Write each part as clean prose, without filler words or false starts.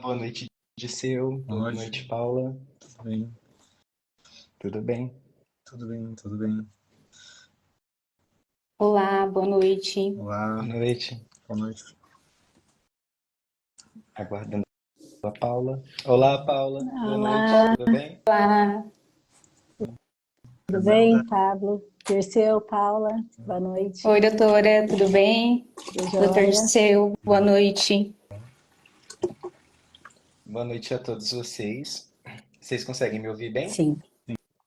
Boa noite, Disseu. Boa Boa noite, noite, Paula. tudo bem? Tudo bem? Tudo bem, tudo bem. Olá, boa noite. Boa Olá, noite. boa noite. Aguardando a Paula. Olá, Paula. Boa noite. Olá, Tudo bem? Olá, tudo Fernanda, bem, Pablo? Dirceu, Paula, boa noite. oi doutora, tudo bem? Tudo Doutor jóia? Disseu, boa noite. Boa noite a todos vocês. Vocês conseguem me ouvir bem? Sim,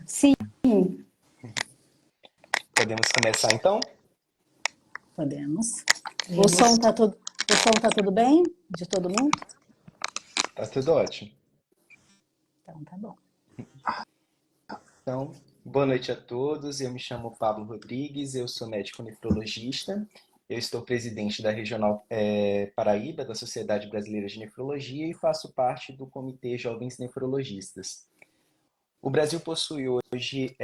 Sim, Podemos começar então? podemos. podemos. O som tá tudo bem? De todo mundo? Tá tudo ótimo. Então tá bom. Então, boa noite a todos. Eu me chamo Pablo Rodrigues, eu sou médico nefrologista. Eu estou presidente da Regional Paraíba, da Sociedade Brasileira de Nefrologia, e faço parte do Comitê Jovens Nefrologistas. O Brasil possui hoje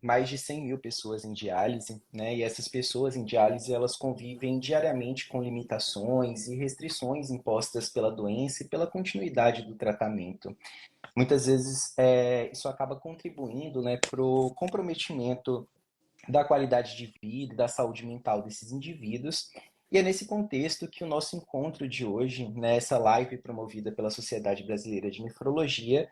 mais de 100 mil pessoas em diálise, né? E essas pessoas em diálise, elas convivem diariamente com limitações e restrições impostas pela doença e pela continuidade do tratamento. Muitas vezes isso acaba contribuindo, né, para o comprometimento da qualidade de vida e da saúde mental desses indivíduos. E é nesse contexto que o nosso encontro de hoje, né, essa live promovida pela Sociedade Brasileira de Nefrologia,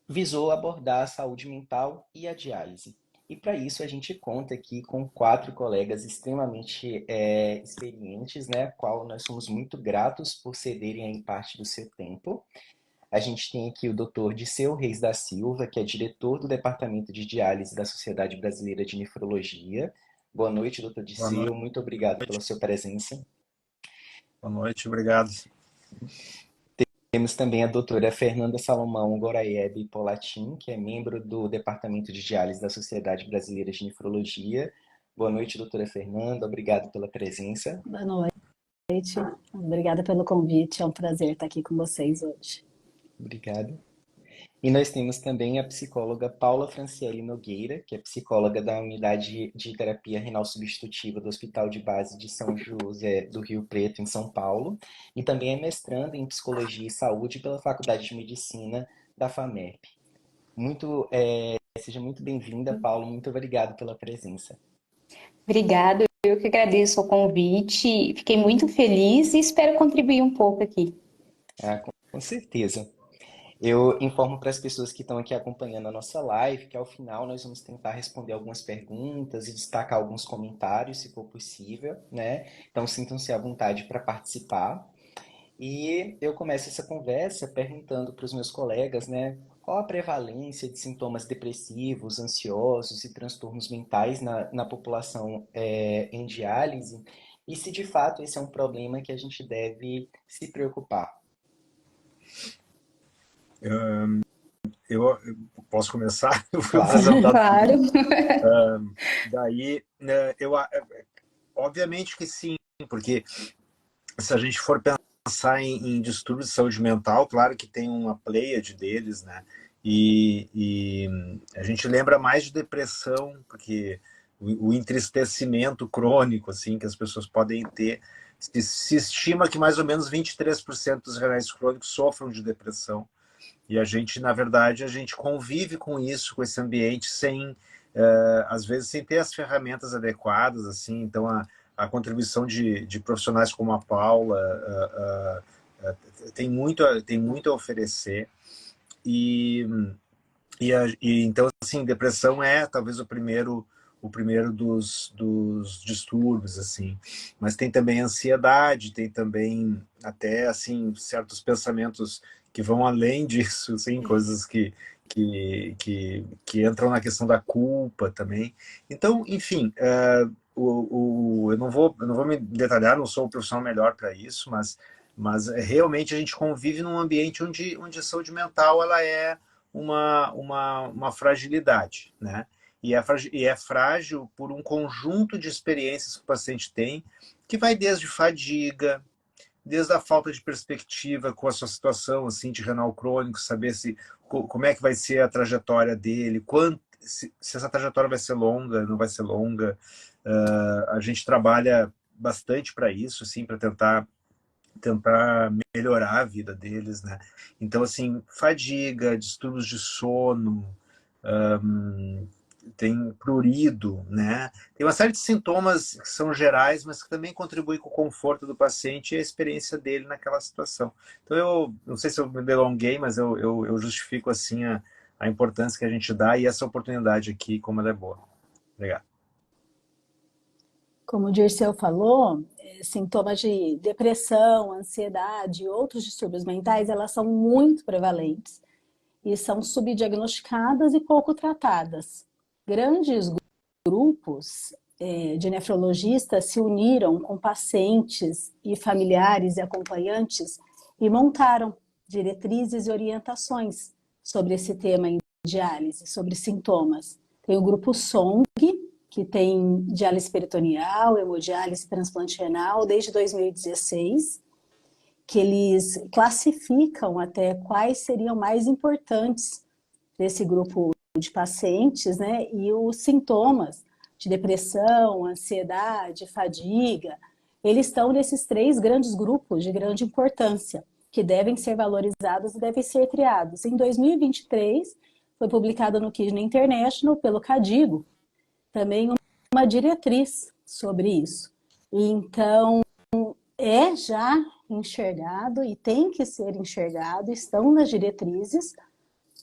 visou abordar a saúde mental e a diálise. E para isso a gente conta aqui com 4 colegas extremamente experientes, né, qual nós somos muito gratos por cederem aí parte do seu tempo. A gente tem aqui o Dr. Disseu Reis da Silva, que é diretor do Departamento de Diálise da Sociedade Brasileira de Nefrologia. Boa noite, Dr. boa Disseu. Muito obrigado pela noite, sua presença. boa noite, obrigado. Temos também a doutora Fernanda Salomão Goraieb Polatin, que é membro do Departamento de Diálise da Sociedade Brasileira de Nefrologia. Boa noite, doutora Fernanda. Obrigado pela presença. Boa noite. Obrigada pelo convite. É um prazer estar aqui com vocês hoje. Obrigado. E nós temos também a psicóloga Paula Franciele Nogueira, que é psicóloga da Unidade de Terapia Renal Substitutiva do Hospital de Base de São José do Rio Preto, em São Paulo, e também é mestranda em Psicologia e Saúde pela Faculdade de Medicina da FAMERP. Seja muito bem-vinda, Paula. Muito obrigado pela presença. Obrigada, eu que agradeço o convite. Fiquei muito feliz e espero contribuir um pouco aqui. Com certeza. Eu informo para as pessoas que estão aqui acompanhando a nossa live que ao final nós vamos tentar responder algumas perguntas e destacar alguns comentários, se for possível, né? Então sintam-se à vontade para participar. E eu começo essa conversa perguntando para os meus colegas, né? Qual a prevalência de sintomas depressivos, ansiosos e transtornos mentais na população em diálise? E se de fato esse é um problema que a gente deve se preocupar? Eu posso começar? Eu fui Claro. apresentado Claro. primeiro. Daí, obviamente que sim, porque se a gente for pensar em distúrbios de saúde mental, claro que tem uma pleiade deles, né? E a gente lembra mais de depressão, porque o entristecimento crônico, assim, que as pessoas podem ter, se estima que mais ou menos 23% dos renais crônicos sofram de depressão. E a gente, na verdade, a gente convive com isso, com esse ambiente, sem, às vezes, sem ter as ferramentas adequadas, assim. Então, a contribuição de profissionais como a Paula tem muito a oferecer. Então, assim, depressão é talvez o primeiro dos distúrbios, assim. Mas tem também ansiedade, tem também até, assim, certos pensamentos que vão além disso, assim, coisas que entram na questão da culpa também. Então, enfim, eu não vou me detalhar, não sou o profissional melhor para isso, mas realmente a gente convive num ambiente onde a saúde mental ela é uma fragilidade, né? E é frágil por um conjunto de experiências que o paciente tem, que vai desde fadiga, desde a falta de perspectiva com a sua situação assim de renal crônico, saber como é que vai ser a trajetória dele, se essa trajetória vai ser longa, não vai ser longa. A gente trabalha bastante para isso, assim, para tentar tentar melhorar a vida deles, né? Então, assim, fadiga, distúrbios de sono, hum, tem prurido, né? Tem uma série de sintomas que são gerais, mas que também contribuem com o conforto do paciente e a experiência dele naquela situação. Então, eu não sei se eu me delonguei, mas eu justifico, assim, a importância que a gente dá e essa oportunidade aqui, como ela é boa. Obrigado. Como o Dirceu falou, sintomas de depressão, ansiedade e outros distúrbios mentais, elas são muito prevalentes e são subdiagnosticadas e pouco tratadas. Grandes grupos de nefrologistas se uniram com pacientes e familiares e acompanhantes e montaram diretrizes e orientações sobre esse tema em diálise, sobre sintomas. Tem o grupo SONG, que tem diálise peritoneal, hemodiálise, transplante renal desde 2016, que eles classificam até quais seriam mais importantes desse grupo de pacientes, né? E os sintomas de depressão, ansiedade, fadiga, eles estão nesses três grandes grupos de grande importância, que devem ser valorizados e devem ser triados. Em 2023, foi publicado no Kidney International pelo CADIGO, também uma diretriz sobre isso. Então, é já enxergado e tem que ser enxergado, estão nas diretrizes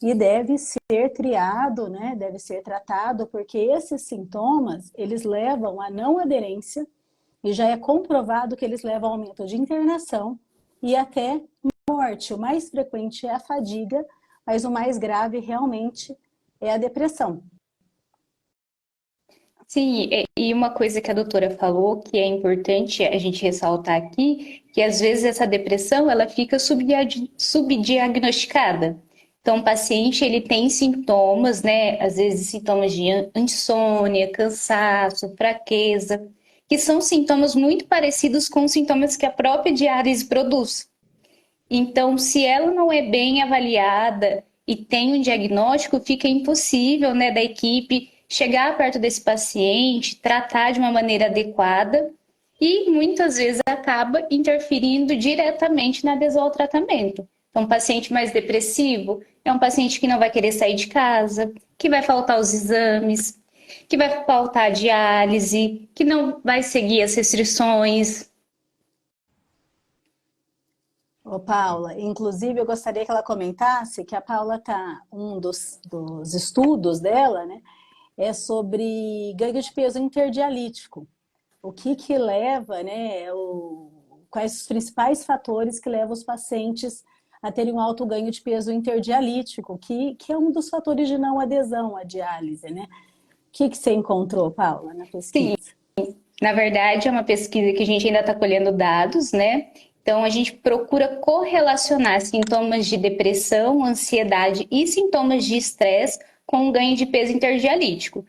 e deve ser triado, né? Deve ser tratado, porque esses sintomas, eles levam à não aderência e já é comprovado que eles levam ao aumento de internação e até morte. O mais frequente é a fadiga, mas o mais grave realmente é a depressão. Sim, e uma coisa que a doutora falou que é importante a gente ressaltar aqui, que às vezes essa depressão ela fica subdiagnosticada. Então, o paciente ele tem sintomas, né? Às vezes sintomas de insônia, cansaço, fraqueza, que são sintomas muito parecidos com os sintomas que a própria diálise produz. Então, se ela não é bem avaliada e tem um diagnóstico, fica impossível, né, da equipe chegar perto desse paciente, tratar de uma maneira adequada e muitas vezes acaba interferindo diretamente na adesão ao tratamento. Então, um paciente mais depressivo é um paciente que não vai querer sair de casa, que vai faltar os exames, que vai faltar a diálise, que não vai seguir as restrições. Ô, Paula, inclusive eu gostaria que ela comentasse que a Paula tá, um dos estudos dela, né, é sobre ganho de peso interdialítico. O que que leva, né, quais os principais fatores que levam os pacientes a terem um alto ganho de peso interdialítico, que é um dos fatores de não adesão à diálise, né? O que que você encontrou, Paula, na Sim, pesquisa? na verdade, é uma pesquisa que a gente ainda está colhendo dados, né? Então, a gente procura correlacionar sintomas de depressão, ansiedade e sintomas de estresse com o ganho de peso interdialítico.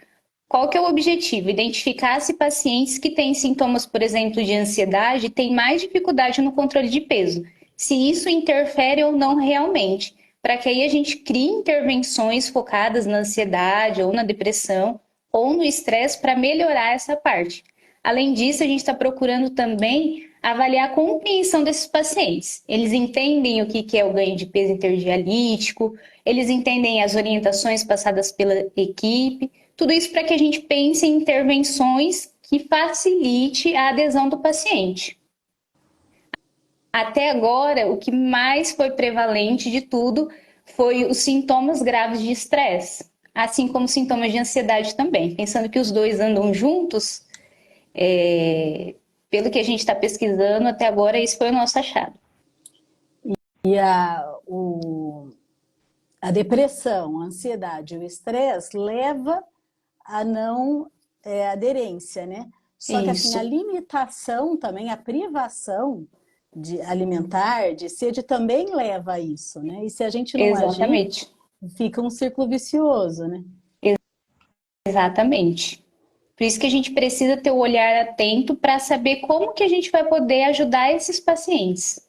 Qual que é o objetivo? Identificar se pacientes que têm sintomas, por exemplo, de ansiedade têm mais dificuldade no controle de peso. Se isso interfere ou não realmente. Para que aí a gente crie intervenções focadas na ansiedade ou na depressão ou no estresse para melhorar essa parte. Além disso, a gente está procurando também avaliar a compreensão desses pacientes. Eles entendem o que é o ganho de peso interdialítico, eles entendem as orientações passadas pela equipe, tudo isso para que a gente pense em intervenções que facilite a adesão do paciente. Até agora, o que mais foi prevalente de tudo foi os sintomas graves de estresse, assim como sintomas de ansiedade também. Pensando que os dois andam juntos, pelo que a gente está pesquisando até agora, esse foi o nosso achado. E a depressão, a ansiedade, o estresse leva a não aderência, né? Só que assim, a Isso, limitação também, a privação de alimentar, de sede, também leva a isso, né? E se a gente não agir, exatamente. fica um círculo vicioso, né? Exatamente. Por isso que a gente precisa ter o olhar atento para saber como que a gente vai poder ajudar esses pacientes.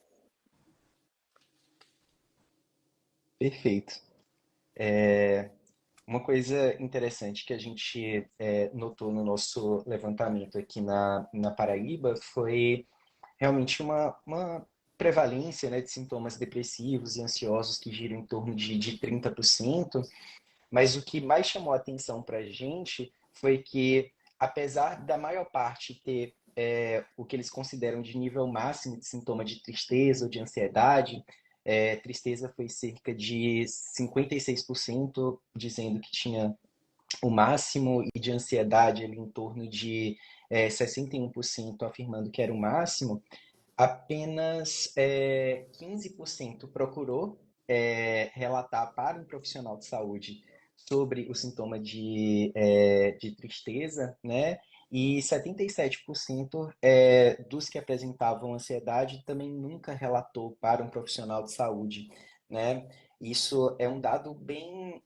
Perfeito. Uma coisa interessante que a gente notou no nosso levantamento aqui na Paraíba foi realmente prevalência, né, de sintomas depressivos e ansiosos que giram em torno de 30%, mas o que mais chamou a atenção para a gente foi que, apesar da maior parte ter o que eles consideram de nível máximo de sintoma de tristeza ou de ansiedade, tristeza foi cerca de 56%, dizendo que tinha o máximo, e de ansiedade ali em torno de 61% afirmando que era o máximo, apenas 15% procurou relatar para um profissional de saúde sobre o sintoma de tristeza, né? E 77% dos que apresentavam ansiedade também nunca relatou para um profissional de saúde, né? Isso é um dado bem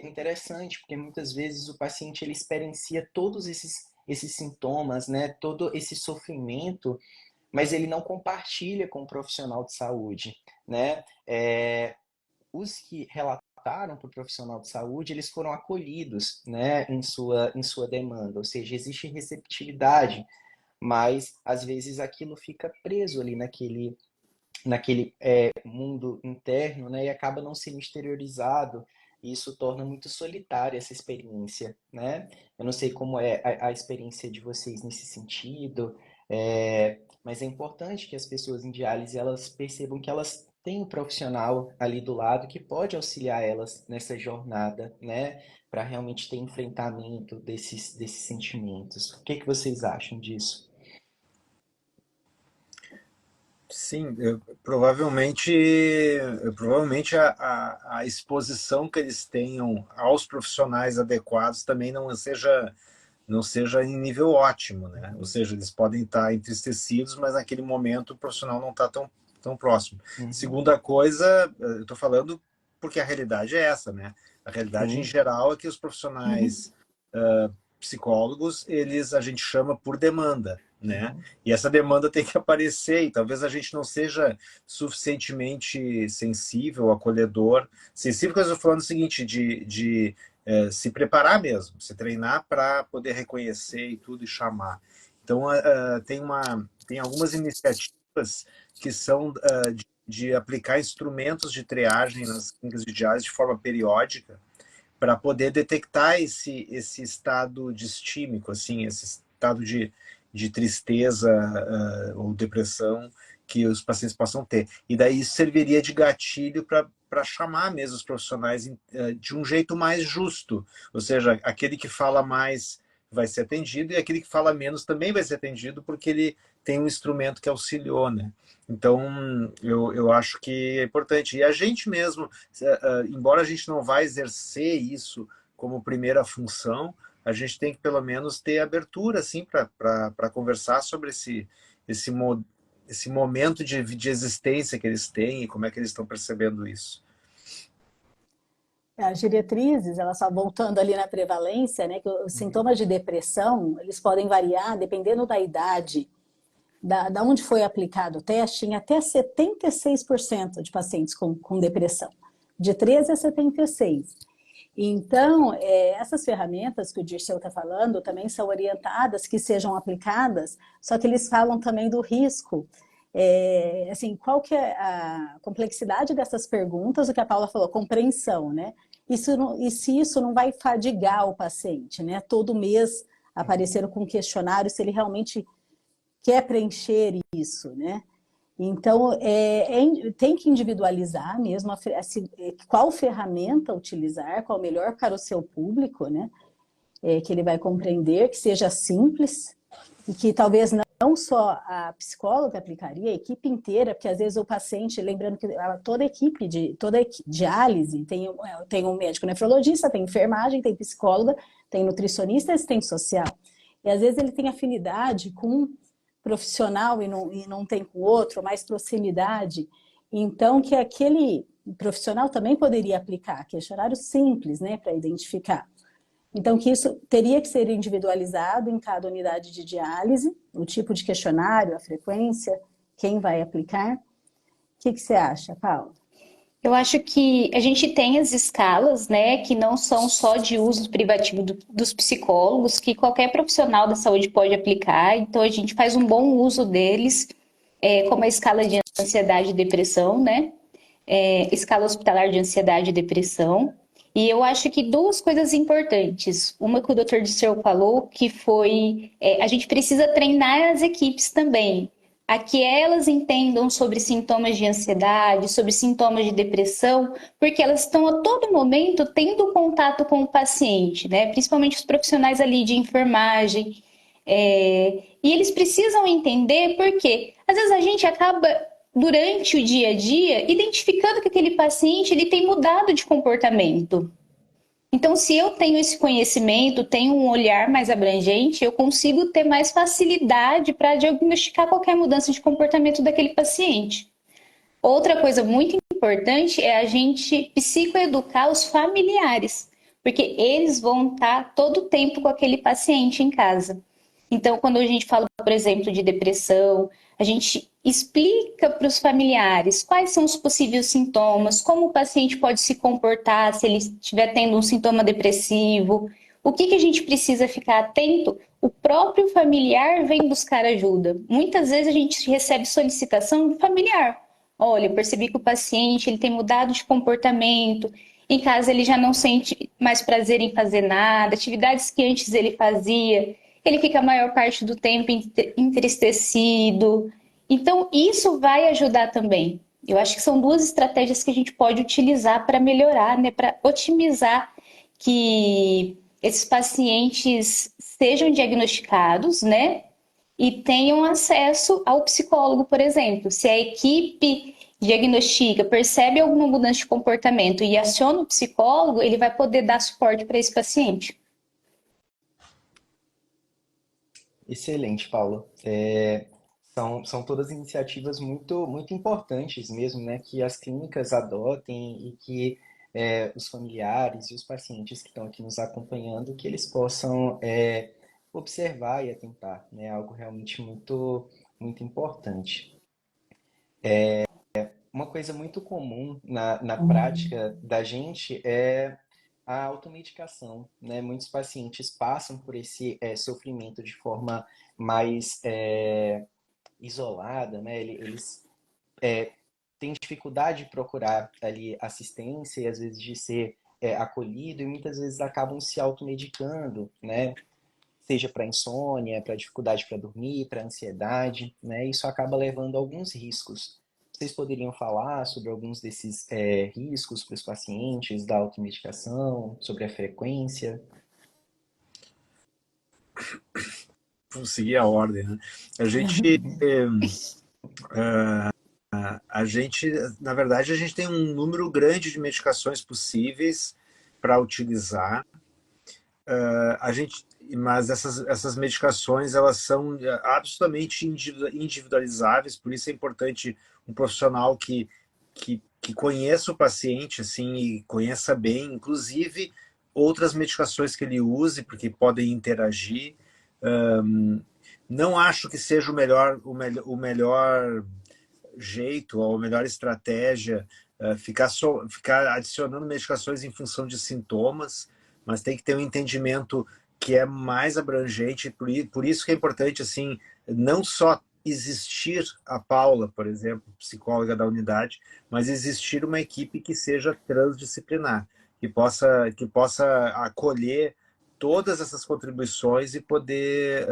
interessante, porque muitas vezes o paciente ele experiencia todos esses sintomas, né? Todo esse sofrimento, mas ele não compartilha com o profissional de saúde, né? Os que relataram para o profissional de saúde, eles foram acolhidos, né, em sua demanda, ou seja, existe receptividade, mas às vezes aquilo fica preso ali naquele mundo interno, né, e acaba não sendo exteriorizado, e isso torna muito solitária essa experiência, né? Eu não sei como é a experiência de vocês nesse sentido, mas é importante que as pessoas em diálise elas percebam que elas têm um profissional ali do lado que pode auxiliar elas nessa jornada, né? Para realmente ter enfrentamento desses sentimentos. O que vocês acham disso? Sim, provavelmente a exposição que eles tenham aos profissionais adequados também não seja em nível ótimo, né? Ou seja, eles podem estar entristecidos, mas naquele momento o profissional não está tão próximo. Uhum. Segunda coisa, eu estou falando porque a realidade é essa, né? A realidade em Sim. geral é que os profissionais psicólogos, a gente chama por demanda, né? Uhum. E essa demanda tem que aparecer, e talvez a gente não seja suficientemente sensível, acolhedor. Sensível, que eu estou falando o seguinte, de se preparar mesmo, se treinar para poder reconhecer e tudo e chamar. Então, tem algumas iniciativas que são de aplicar instrumentos de triagem nas clínicas de diálise de forma periódica, para poder detectar esse estado distímico, assim, esse estado de tristeza ou depressão que os pacientes possam ter. E daí isso serviria de gatilho para chamar mesmo os profissionais de um jeito mais justo. Ou seja, aquele que fala mais vai ser atendido e aquele que fala menos também vai ser atendido porque ele tem um instrumento que auxiliou, né? Então, eu acho que é importante. E a gente mesmo, embora a gente não vá exercer isso como primeira função, a gente tem que pelo menos ter abertura assim, para conversar sobre esse momento de existência que eles têm e como é que eles estão percebendo isso. As diretrizes, elas só voltando ali na prevalência, né, que os Uhum. sintomas de depressão, eles podem variar dependendo da idade, da onde foi aplicado o teste, em até 76% de pacientes com depressão, de 13 a 76. Então, essas ferramentas que o Dirceu está falando também são orientadas que sejam aplicadas, só que eles falam também do risco. Assim, qual que é a complexidade dessas perguntas, o que a Paula falou, compreensão, né? E se isso não vai fadigar o paciente, né? Todo mês aparecer com um questionário, se ele realmente quer preencher isso, né? Então, tem que individualizar mesmo qual ferramenta utilizar, qual melhor para o seu público, né? Que ele vai compreender, que seja simples e que talvez não só a psicóloga aplicaria, a equipe inteira, porque às vezes o paciente, lembrando que toda diálise tem um médico nefrologista, tem enfermagem, tem psicóloga, tem nutricionista, assistente social. E às vezes ele tem afinidade com um profissional e não tem com o outro, mais proximidade. Então, que aquele profissional também poderia aplicar questionário simples, né, para identificar. Então, que isso teria que ser individualizado em cada unidade de diálise, o tipo de questionário, a frequência, quem vai aplicar. O que você acha, Paula? Eu acho que a gente tem as escalas, né, que não são só de uso privativo dos psicólogos, que qualquer profissional da saúde pode aplicar, então a gente faz um bom uso deles, como a escala de ansiedade e depressão, né? Escala hospitalar de ansiedade e depressão. E eu acho que duas coisas importantes. Uma que o Dr. Disseu falou, que foi a gente precisa treinar as equipes também, a que elas entendam sobre sintomas de ansiedade, sobre sintomas de depressão, porque elas estão a todo momento tendo contato com o paciente, né? Principalmente os profissionais ali de enfermagem. E eles precisam entender porque às vezes a gente acaba durante o dia a dia identificando que aquele paciente ele tem mudado de comportamento. Então, se eu tenho esse conhecimento, tenho um olhar mais abrangente, eu consigo ter mais facilidade para diagnosticar qualquer mudança de comportamento daquele paciente. Outra coisa muito importante é a gente psicoeducar os familiares, porque eles vão estar todo o tempo com aquele paciente em casa. Então, quando a gente fala, por exemplo, de depressão, a gente explica para os familiares quais são os possíveis sintomas, como o paciente pode se comportar se ele estiver tendo um sintoma depressivo, o que a gente precisa ficar atento. O próprio familiar vem buscar ajuda. Muitas vezes a gente recebe solicitação do familiar. Olha, eu percebi que o paciente ele tem mudado de comportamento, em casa ele já não sente mais prazer em fazer nada, atividades que antes ele fazia, ele fica a maior parte do tempo entristecido. Então, isso vai ajudar também. Eu acho que são duas estratégias que a gente pode utilizar para melhorar, né, para otimizar que esses pacientes sejam diagnosticados, né, e tenham acesso ao psicólogo, por exemplo. Se a equipe diagnostica, percebe alguma mudança de comportamento e aciona o psicólogo, ele vai poder dar suporte para esse paciente. Excelente, Paulo. São todas iniciativas muito importantes mesmo, né, que as clínicas adotem e que os familiares e os pacientes que estão aqui nos acompanhando, que eles possam observar e atentar, né, algo realmente muito importante. Uma coisa muito comum na prática da gente é a automedicação, né? Muitos pacientes passam por esse sofrimento de forma mais isolada, né? Eles têm dificuldade de procurar ali assistência e às vezes de ser acolhido e muitas vezes acabam se automedicando, né? Seja para insônia, para dificuldade para dormir, para ansiedade, né? Isso acaba levando a alguns riscos. Vocês poderiam falar sobre alguns desses riscos para os pacientes da automedicação, sobre a frequência? Vamos seguir a ordem, né? A gente, na verdade, a gente tem um número grande de medicações possíveis para utilizar. Mas essas medicações elas são absolutamente individualizáveis, por isso é importante um profissional que conheça o paciente assim, e conheça bem, inclusive outras medicações que ele use, porque podem interagir. Não acho que seja o melhor jeito ou a melhor estratégia ficar adicionando medicações em função de sintomas, mas tem que ter um entendimento que é mais abrangente, por isso que é importante assim, não só existir a Paula, por exemplo, psicóloga da unidade, mas existir uma equipe que seja transdisciplinar, que possa acolher todas essas contribuições e poder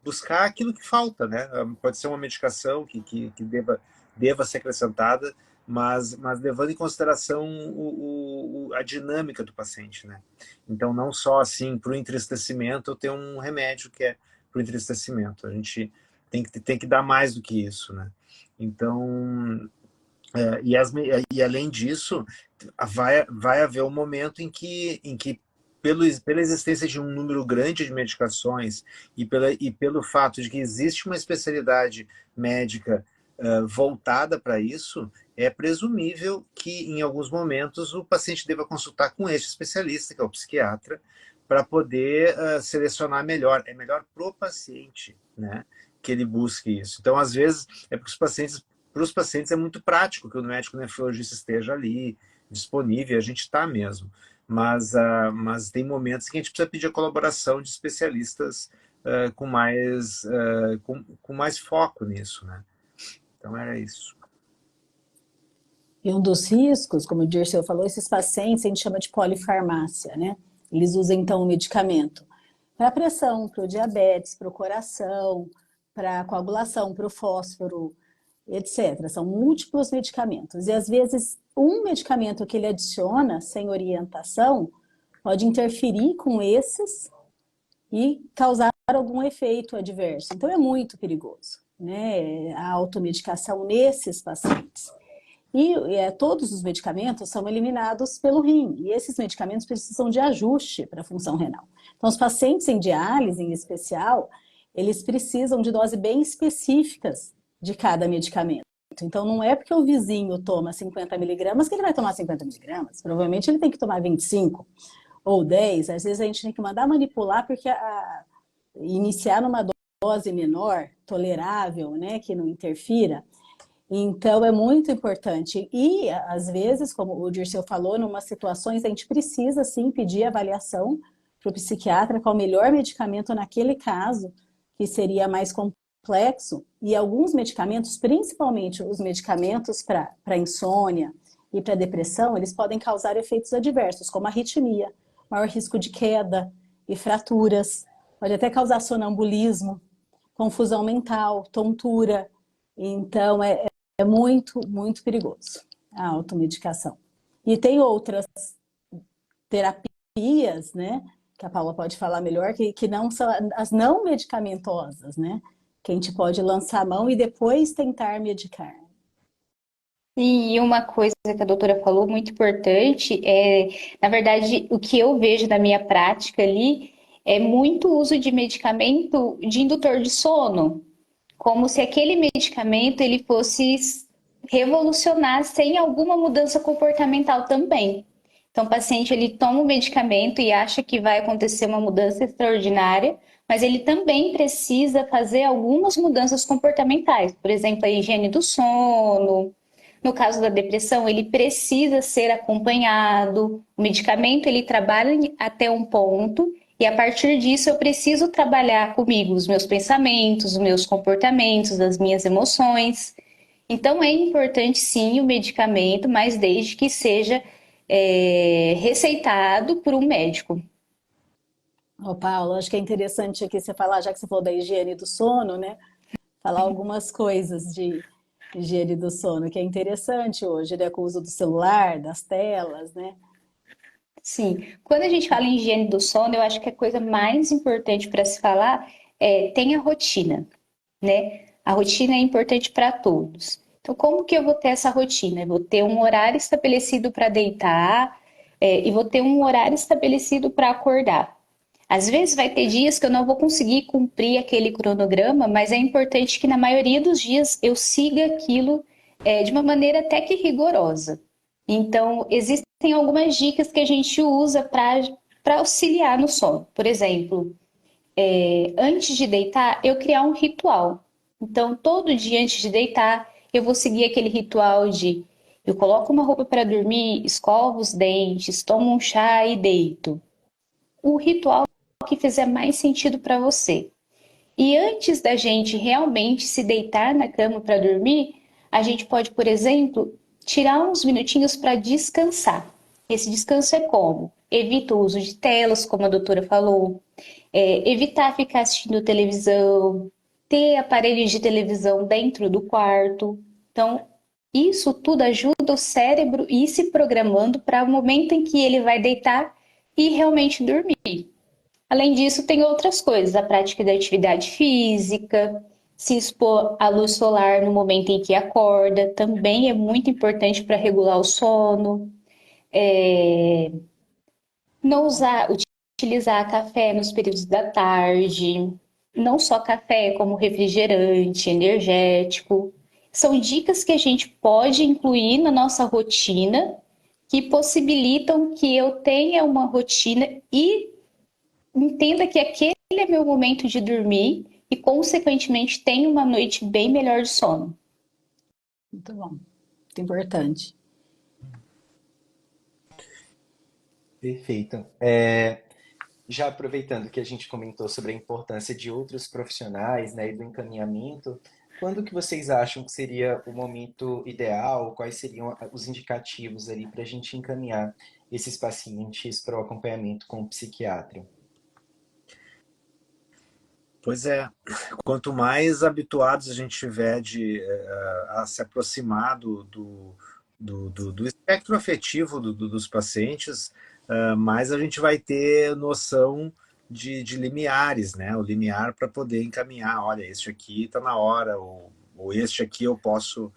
buscar aquilo que falta, né? Pode ser uma medicação que deva ser acrescentada, mas levando em consideração a dinâmica do paciente, né? Então, não só assim, para o entristecimento, eu tenho um remédio que é para o entristecimento. A gente tem que dar mais do que isso, né? Então, e além disso, vai haver um momento em que pela existência de um número grande de medicações e pelo fato de que existe uma especialidade médica voltada para isso, é presumível que em alguns momentos o paciente deva consultar com este especialista, que é o psiquiatra, para poder selecionar melhor. É melhor para o paciente, né, que ele busque isso. Então, às vezes, para os pacientes é muito prático que o médico nefrologista esteja ali, disponível, a gente está mesmo. Mas tem momentos que a gente precisa pedir a colaboração de especialistas com mais foco nisso, né? Então era isso. E um dos riscos, como o Dirceu falou, esses pacientes a gente chama de polifarmácia, né? Eles usam então o medicamento para a pressão, para o diabetes, para o coração, para a coagulação, para o fósforo, etc. São múltiplos medicamentos. E às vezes um medicamento que ele adiciona sem orientação pode interferir com esses e causar algum efeito adverso. Então é muito perigoso, né? A automedicação nesses pacientes. E todos os medicamentos são eliminados pelo rim. E esses medicamentos precisam de ajuste para a função renal. Então, os pacientes em diálise, em especial, eles precisam de doses bem específicas de cada medicamento. Então, não é porque o vizinho toma 50 miligramas que ele vai tomar 50 miligramas. Provavelmente ele tem que tomar 25 ou 10. Às vezes a gente tem que mandar manipular porque iniciar numa dose menor, tolerável, né, que não interfira. Então, é muito importante. E, às vezes, como o Dirceu falou, em umas situações a gente precisa, sim, pedir avaliação para o psiquiatra qual o melhor medicamento naquele caso, que seria mais complexo. E alguns medicamentos, principalmente os medicamentos para insônia e para depressão, eles podem causar efeitos adversos, como arritmia, maior risco de queda e fraturas. Pode até causar sonambulismo, confusão mental, tontura. Então, é muito, muito perigoso a automedicação. E tem outras terapias, né, que a Paula pode falar melhor, que não são as não medicamentosas, né, que a gente pode lançar a mão e depois tentar medicar. E uma coisa que a doutora falou muito importante é, na verdade, o que eu vejo na minha prática ali é muito uso de medicamento de indutor de sono, como se aquele medicamento ele fosse revolucionar sem alguma mudança comportamental também. Então, o paciente ele toma o medicamento e acha que vai acontecer uma mudança extraordinária, mas ele também precisa fazer algumas mudanças comportamentais, por exemplo, a higiene do sono. No caso da depressão, ele precisa ser acompanhado. O medicamento ele trabalha até um ponto e a partir disso eu preciso trabalhar comigo os meus pensamentos, os meus comportamentos, as minhas emoções. Então é importante sim o medicamento, mas desde que seja receitado por um médico. Ô, Paula, acho que é interessante aqui você falar, já que você falou da higiene do sono, né, falar algumas coisas de higiene do sono, que é interessante hoje, né, com o uso do celular, das telas, né? Sim, quando a gente fala em higiene do sono, eu acho que a coisa mais importante para se falar é tem a rotina, né? A rotina é importante para todos. Então, como que eu vou ter essa rotina? Eu vou ter um horário estabelecido para deitar, e vou ter um horário estabelecido para acordar. Às vezes vai ter dias que eu não vou conseguir cumprir aquele cronograma, mas é importante que na maioria dos dias eu siga aquilo de uma maneira até que rigorosa. Então, existem algumas dicas que a gente usa para auxiliar no sono. Por exemplo, antes de deitar, eu criar um ritual. Então, todo dia antes de deitar, eu vou seguir aquele ritual de eu coloco uma roupa para dormir, escovo os dentes, tomo um chá e deito. O ritual que fizer mais sentido para você. E antes da gente realmente se deitar na cama para dormir, a gente pode, por exemplo, tirar uns minutinhos para descansar. Esse descanso é como? Evita o uso de telas, como a doutora falou, evitar ficar assistindo televisão, ter aparelhos de televisão dentro do quarto. Então, isso tudo ajuda o cérebro a ir se programando para o momento em que ele vai deitar e realmente dormir. Além disso, tem outras coisas, a prática da atividade física, se expor à luz solar no momento em que acorda, também é muito importante para regular o sono. Não utilizar café nos períodos da tarde, não só café, como refrigerante, energético. São dicas que a gente pode incluir na nossa rotina que possibilitam que eu tenha uma rotina e entenda que aquele é meu momento de dormir e, consequentemente, tenha uma noite bem melhor de sono. Muito bom, muito importante. Perfeito. Já aproveitando que a gente comentou sobre a importância de outros profissionais, né, e do encaminhamento, quando que vocês acham que seria o momento ideal? Quais seriam os indicativos ali para a gente encaminhar esses pacientes para o acompanhamento com o psiquiatra? Pois é, quanto mais habituados a gente tiver a se aproximar do espectro afetivo dos pacientes, mais a gente vai ter noção de limiares, né? O limiar para poder encaminhar, olha, este aqui está na hora, ou este aqui eu posso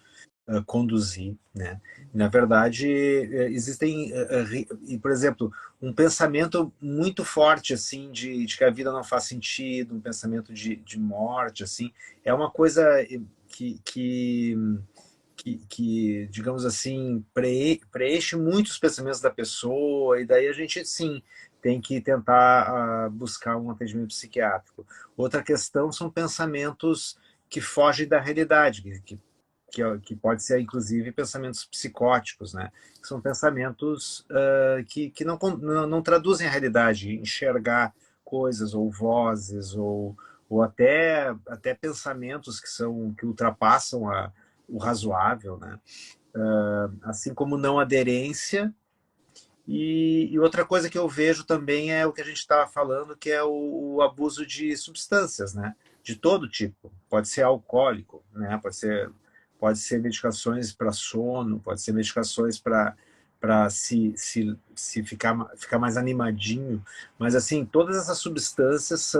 conduzir, né? Na verdade, existem, e, por exemplo, um pensamento muito forte, assim, de que a vida não faz sentido, um pensamento de morte, assim, é uma coisa que, que, digamos assim, preenche muitos pensamentos da pessoa, e daí a gente, sim, tem que tentar buscar um atendimento psiquiátrico. Outra questão são pensamentos que fogem da realidade, que pode ser, inclusive, pensamentos psicóticos, né? Que são pensamentos que não traduzem a realidade, enxergar coisas, ou vozes, ou até pensamentos que ultrapassam o razoável, né? Assim como não aderência. E outra coisa que eu vejo também é o que a gente estava falando, que é o abuso de substâncias, né? De todo tipo. Pode ser alcoólico, né? Pode ser medicações para sono, pode ser medicações para se ficar mais animadinho. Mas, assim, todas essas substâncias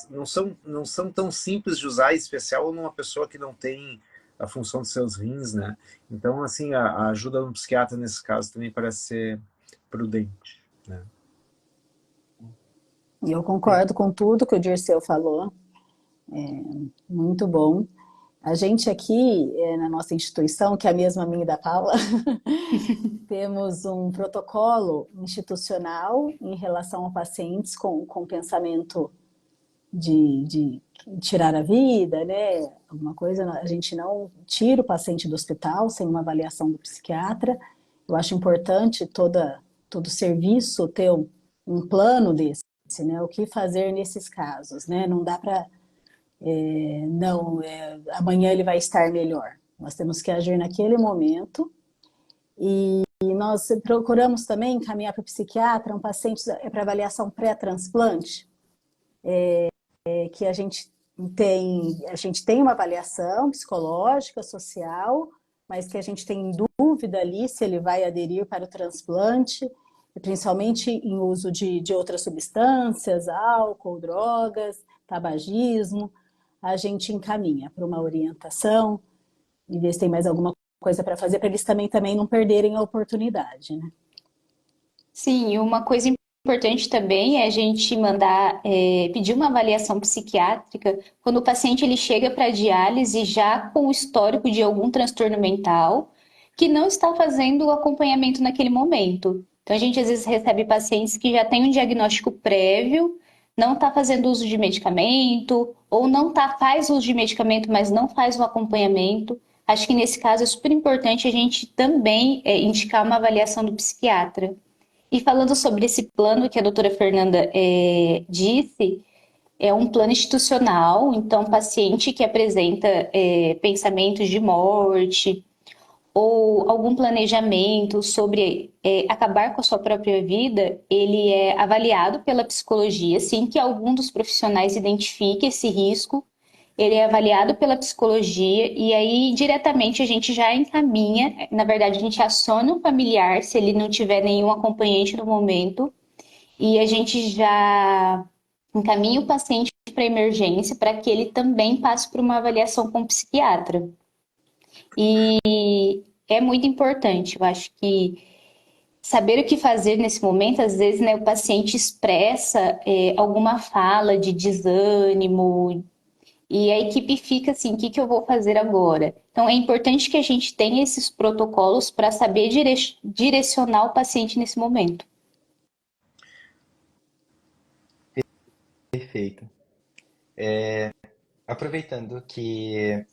não são tão simples de usar, em especial numa pessoa que não tem a função dos seus rins, né? Então, assim, a ajuda do psiquiatra nesse caso também parece ser prudente, né? E eu concordo com tudo que o Dirceu falou, muito bom. A gente aqui, na nossa instituição, que é a mesma minha e da Paula, temos um protocolo institucional em relação a pacientes com pensamento de tirar a vida, né? Alguma coisa, a gente não tira o paciente do hospital sem uma avaliação do psiquiatra. Eu acho importante todo serviço ter um plano desse, né? O que fazer nesses casos, né? Não dá para não, amanhã ele vai estar melhor. Nós temos que agir naquele momento e nós procuramos também encaminhar para o psiquiatra um paciente para avaliação pré-transplante, que a gente tem uma avaliação psicológica, social, mas que a gente tem dúvida ali se ele vai aderir para o transplante, principalmente em uso de outras substâncias, álcool, drogas, tabagismo. A gente encaminha para uma orientação e ver se tem mais alguma coisa para fazer, para eles também não perderem a oportunidade, né? Sim, e uma coisa importante também é a gente mandar, pedir uma avaliação psiquiátrica quando o paciente ele chega para diálise já com o histórico de algum transtorno mental que não está fazendo o acompanhamento naquele momento. Então, a gente às vezes recebe pacientes que já têm um diagnóstico prévio, não está fazendo uso de medicamento, ou não faz uso de medicamento, mas não faz o acompanhamento. Acho que nesse caso é super importante a gente também indicar uma avaliação do psiquiatra. E falando sobre esse plano que a doutora Fernanda disse, é um plano institucional, então paciente que apresenta pensamentos de morte ou algum planejamento sobre acabar com a sua própria vida, ele é avaliado pela psicologia, assim que algum dos profissionais identifique esse risco, ele é avaliado pela psicologia e aí diretamente a gente já encaminha, na verdade a gente aciona um familiar se ele não tiver nenhum acompanhante no momento e a gente já encaminha o paciente para emergência para que ele também passe por uma avaliação com o psiquiatra. E é muito importante, eu acho que saber o que fazer nesse momento, às vezes, né, o paciente expressa alguma fala de desânimo, e a equipe fica assim, o que eu vou fazer agora? Então, é importante que a gente tenha esses protocolos para saber direcionar o paciente nesse momento. Perfeito. Aproveitando que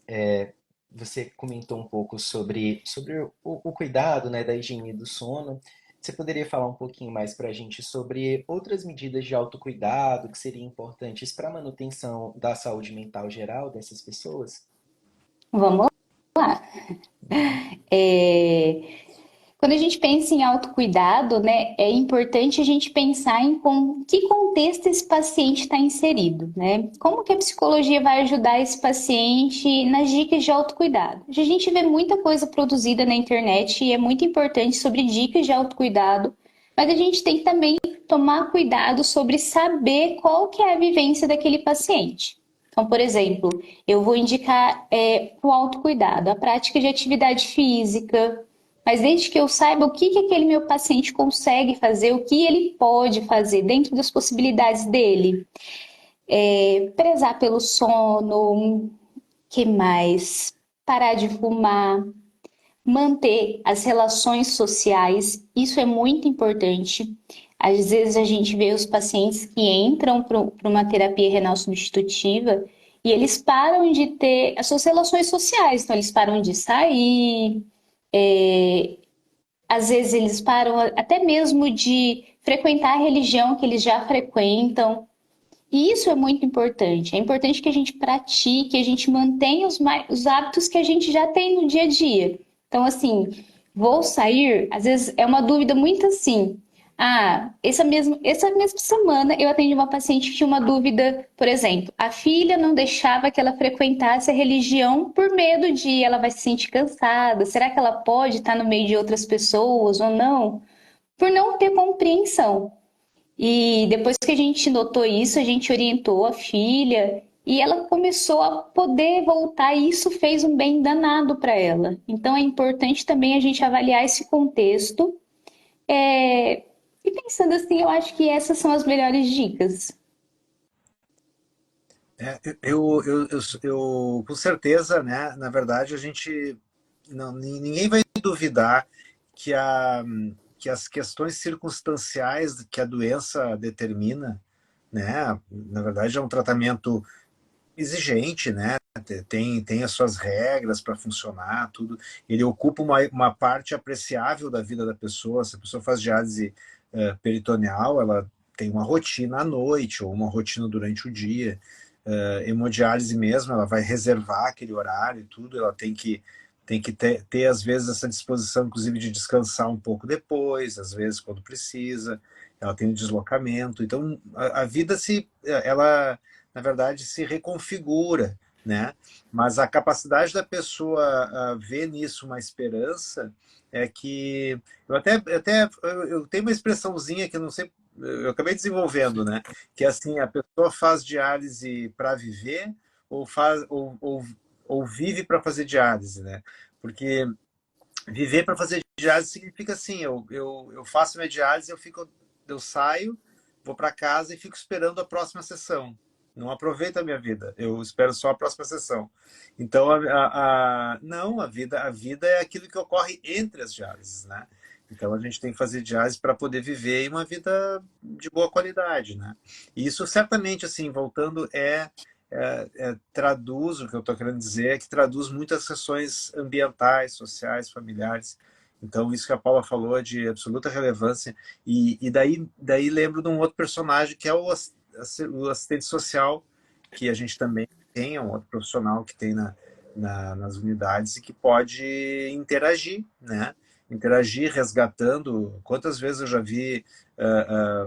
você comentou um pouco sobre o cuidado, né, da higiene do sono, você poderia falar um pouquinho mais para a gente sobre outras medidas de autocuidado que seriam importantes para a manutenção da saúde mental geral dessas pessoas? Vamos lá. É, Quando a gente pensa em autocuidado, né, é importante a gente pensar em que contexto esse paciente está inserido, né? Como que a psicologia vai ajudar esse paciente nas dicas de autocuidado? A gente vê muita coisa produzida na internet e é muito importante sobre dicas de autocuidado, mas a gente tem que também tomar cuidado sobre saber qual que é a vivência daquele paciente. Então, por exemplo, eu vou indicar o autocuidado, a prática de atividade física, mas desde que eu saiba o que aquele meu paciente consegue fazer, o que ele pode fazer dentro das possibilidades dele. Prezar pelo sono, que mais? Parar de fumar, manter as relações sociais, isso é muito importante. Às vezes a gente vê os pacientes que entram para uma terapia renal substitutiva e eles param de ter as suas relações sociais, então eles param de sair, às vezes eles param até mesmo de frequentar a religião que eles já frequentam. E isso é muito importante. É importante que a gente pratique, que a gente mantenha os hábitos que a gente já tem no dia a dia. Então, assim, vou sair, às vezes é uma dúvida muito assim. Essa mesma semana eu atendi uma paciente que tinha uma dúvida, por exemplo, a filha não deixava que ela frequentasse a religião por medo de ela vai se sentir cansada. Será que ela pode estar no meio de outras pessoas ou não? Por não ter compreensão. E depois que a gente notou isso, a gente orientou a filha e ela começou a poder voltar e isso fez um bem danado para ela. Então é importante também a gente avaliar esse contexto. E pensando assim, eu acho que essas são as melhores dicas. Com certeza, né? Na verdade, a gente ninguém vai duvidar que que as questões circunstanciais que a doença determina, né? Na verdade, é um tratamento exigente, né? Tem as suas regras para funcionar, tudo. Ele ocupa uma parte apreciável da vida da pessoa. Se a pessoa faz diálise peritoneal, ela tem uma rotina à noite ou uma rotina durante o dia. Hemodiálise mesmo, ela vai reservar aquele horário e tudo. Ela tem que ter, às vezes, essa disposição, inclusive, de descansar um pouco depois, às vezes, quando precisa. Ela tem um deslocamento. Então, a vida ela, na verdade, se reconfigura, né? Mas a capacidade da pessoa ver nisso uma esperança é que eu tenho uma expressãozinha que eu não sei, eu acabei desenvolvendo, né? Que é assim, a pessoa faz diálise para viver ou faz ou vive para fazer diálise, né? Porque viver para fazer diálise significa assim, eu faço minha diálise, eu saio, vou para casa e fico esperando a próxima sessão. Não aproveito a minha vida, eu espero só a próxima sessão. Então, não, a vida é aquilo que ocorre entre as diálises, né? Então, a gente tem que fazer diálise para poder viver uma vida de boa qualidade, né? E isso certamente, assim, voltando, traduz, o que eu estou querendo dizer é que traduz muitas questões ambientais, sociais, familiares. Então, isso que a Paula falou é de absoluta relevância. E daí lembro de um outro personagem que é o assistente social, que a gente também tem, é um outro profissional que tem nas unidades e que pode interagir, né? Interagir, resgatando. Quantas vezes eu já vi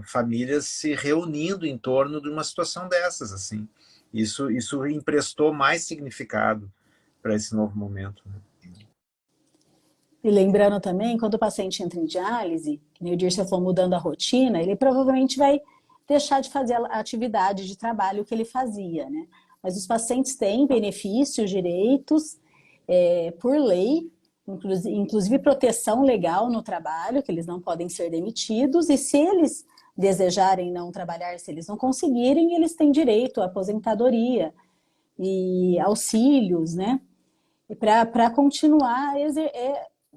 famílias se reunindo em torno de uma situação dessas, assim. Isso emprestou mais significado para esse novo momento, né? E lembrando também, quando o paciente entra em diálise, que nem o Dirceu falou, mudando a rotina, ele provavelmente vai deixar de fazer a atividade de trabalho que ele fazia, né? Mas os pacientes têm benefícios, direitos, por lei, inclusive proteção legal no trabalho, que eles não podem ser demitidos, e se eles desejarem não trabalhar, se eles não conseguirem, eles têm direito à aposentadoria e auxílios, né? Para continuar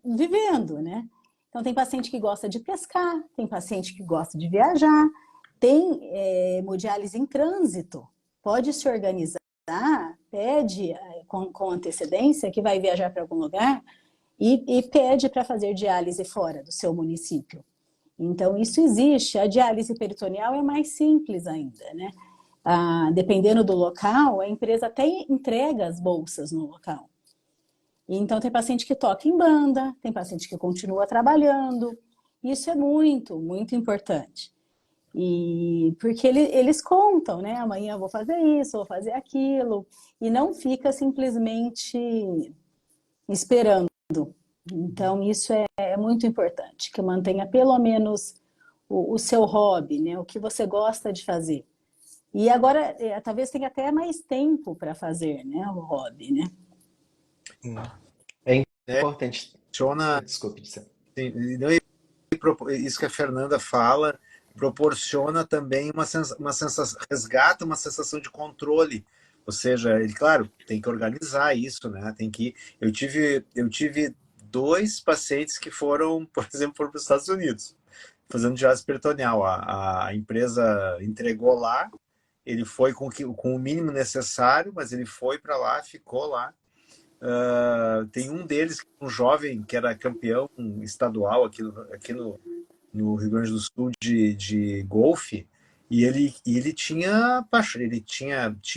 vivendo, né? Então, tem paciente que gosta de pescar, tem paciente que gosta de viajar, tem hemodiálise em trânsito, pode se organizar, pede com antecedência que vai viajar para algum lugar e pede para fazer diálise fora do seu município. Então, isso existe. A diálise peritoneal é mais simples ainda, né? Dependendo do local, a empresa até entrega as bolsas no local. Então, tem paciente que toca em banda, tem paciente que continua trabalhando. Isso é muito, muito importante. E porque eles contam, né? Amanhã eu vou fazer isso, vou fazer aquilo, e não fica simplesmente esperando. Então, isso é muito importante, que mantenha pelo menos o seu hobby, né? O que você gosta de fazer. E agora, talvez tenha até mais tempo para fazer, né? O hobby, né? É É, importante. funciona, Desculpe dizer. isso que a Fernanda fala, proporciona também uma sensação, resgata uma sensação de controle. Ou seja, ele, claro, tem que organizar isso, né? Eu tive dois pacientes que foram, por exemplo, para os Estados Unidos, fazendo diálise peritoneal. A empresa entregou lá, ele foi com o mínimo necessário, mas ele foi para lá, ficou lá. Tem um deles, um jovem que era campeão estadual no Rio Grande do Sul de golfe, e ele tinha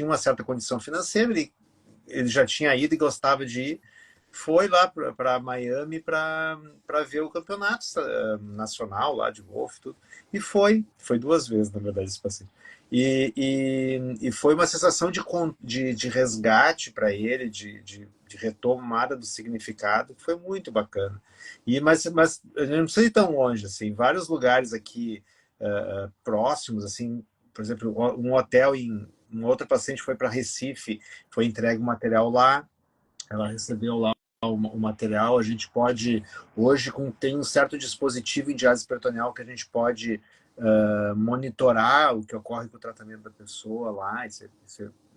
uma certa condição financeira, ele já tinha ido e gostava de ir, foi lá para Miami para ver o campeonato nacional lá de golfe, tudo, e foi duas vezes, na verdade, esse paciente. E foi uma sensação de resgate para ele, de retomada do significado, que foi muito bacana. Mas a gente não precisa ir tão longe, assim, vários lugares aqui próximos, assim, por exemplo, um hotel uma outra paciente foi para Recife, foi entregue o material lá, ela recebeu lá o material, a gente pode, hoje tem um certo dispositivo em diálise peritoneal que a gente pode monitorar o que ocorre com o tratamento da pessoa lá, isso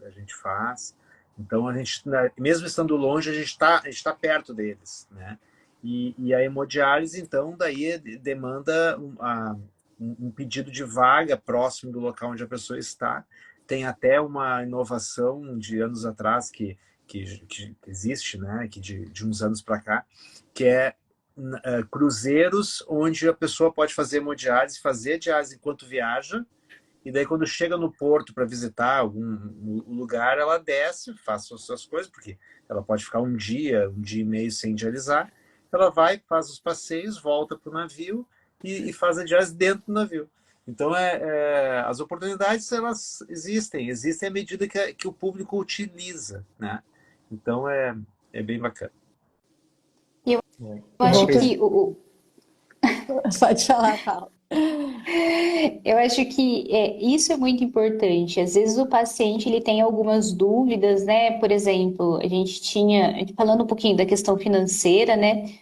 a gente faz. Então, a gente, mesmo estando longe, a gente tá perto deles, né? E a hemodiálise, então, daí demanda um pedido de vaga próximo do local onde a pessoa está. Tem até uma inovação de anos atrás que existe, né, que de uns anos para cá, que é cruzeiros onde a pessoa pode fazer hemodiálise, fazer diálise enquanto viaja, e daí quando chega no porto para visitar algum lugar, ela desce, faz as suas coisas, porque ela pode ficar um dia e meio sem dialisar, ela vai, faz os passeios, volta para o navio e faz a diálise dentro do navio. Então, as oportunidades, elas existem à medida que o público utiliza, né? Então, é bem bacana. Eu Uma acho coisa que Pode falar, Paulo. eu acho que isso é muito importante. Às vezes o paciente ele tem algumas dúvidas, né? Por exemplo, falando um pouquinho da questão financeira, né?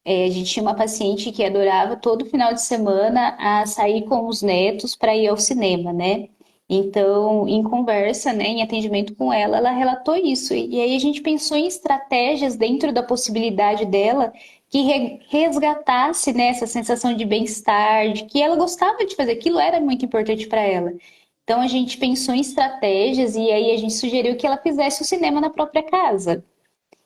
A gente tinha uma paciente que adorava todo final de semana a sair com os netos para ir ao cinema, né? Então, em conversa, né, em atendimento com ela, ela relatou isso. E aí a gente pensou em estratégias dentro da possibilidade dela que resgatasse, né, essa sensação de bem-estar, de que ela gostava de fazer aquilo, era muito importante para ela. Então a gente pensou em estratégias e aí a gente sugeriu que ela fizesse o cinema na própria casa.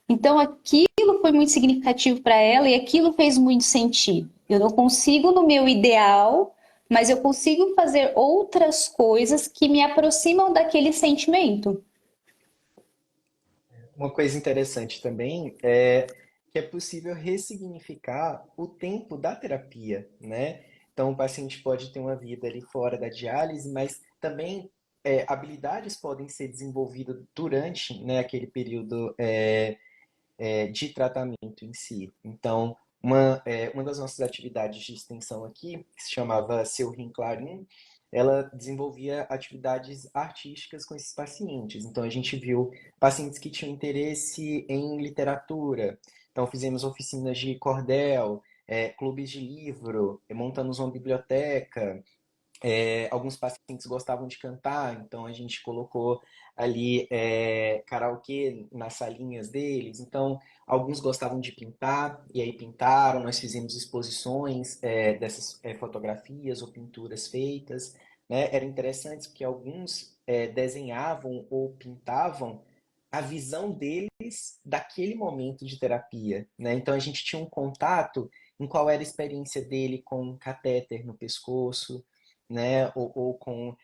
Então aquilo foi muito significativo para ela e aquilo fez muito sentido. Eu não consigo no meu ideal, mas eu consigo fazer outras coisas que me aproximam daquele sentimento. Uma coisa interessante também é que é possível ressignificar o tempo da terapia, né? Então, o paciente pode ter uma vida ali fora da diálise, mas também habilidades podem ser desenvolvidas durante, né, aquele período de tratamento em si. Então, uma das nossas atividades de extensão aqui, que se chamava Seu Rim Clarim, ela desenvolvia atividades artísticas com esses pacientes. Então, a gente viu pacientes que tinham interesse em literatura. Então, fizemos oficinas de cordel, clubes de livro, montamos uma biblioteca, alguns pacientes gostavam de cantar, então a gente colocou ali karaokê nas salinhas deles. Então, alguns gostavam de pintar, e aí pintaram, nós fizemos exposições dessas fotografias ou pinturas feitas, né? Era interessante porque alguns desenhavam ou pintavam a visão deles daquele momento de terapia, né? Então a gente tinha um contato em qual era a experiência dele com um catéter no pescoço, né? Ou com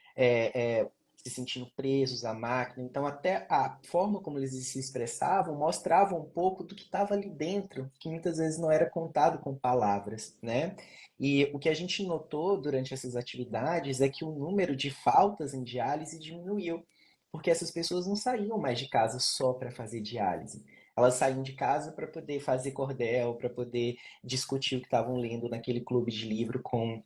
se sentindo presos à máquina. Então, até a forma como eles se expressavam mostrava um pouco do que estava ali dentro, que muitas vezes não era contado com palavras, né? E o que a gente notou durante essas atividades é que o número de faltas em diálise diminuiu, porque essas pessoas não saíam mais de casa só para fazer diálise. Elas saíam de casa para poder fazer cordel, para poder discutir o que estavam lendo naquele clube de livro com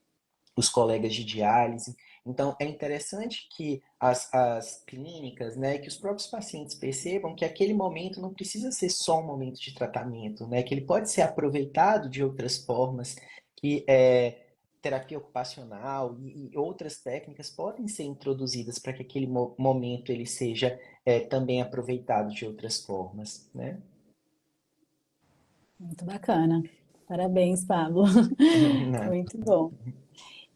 os colegas de diálise. Então, é interessante que as clínicas, né, que os próprios pacientes percebam que aquele momento não precisa ser só um momento de tratamento, né, que ele pode ser aproveitado de outras formas, que terapia ocupacional e outras técnicas podem ser introduzidas para que aquele momento ele seja também aproveitado de outras formas, né? Muito bacana. Parabéns, Pablo. Muito bom.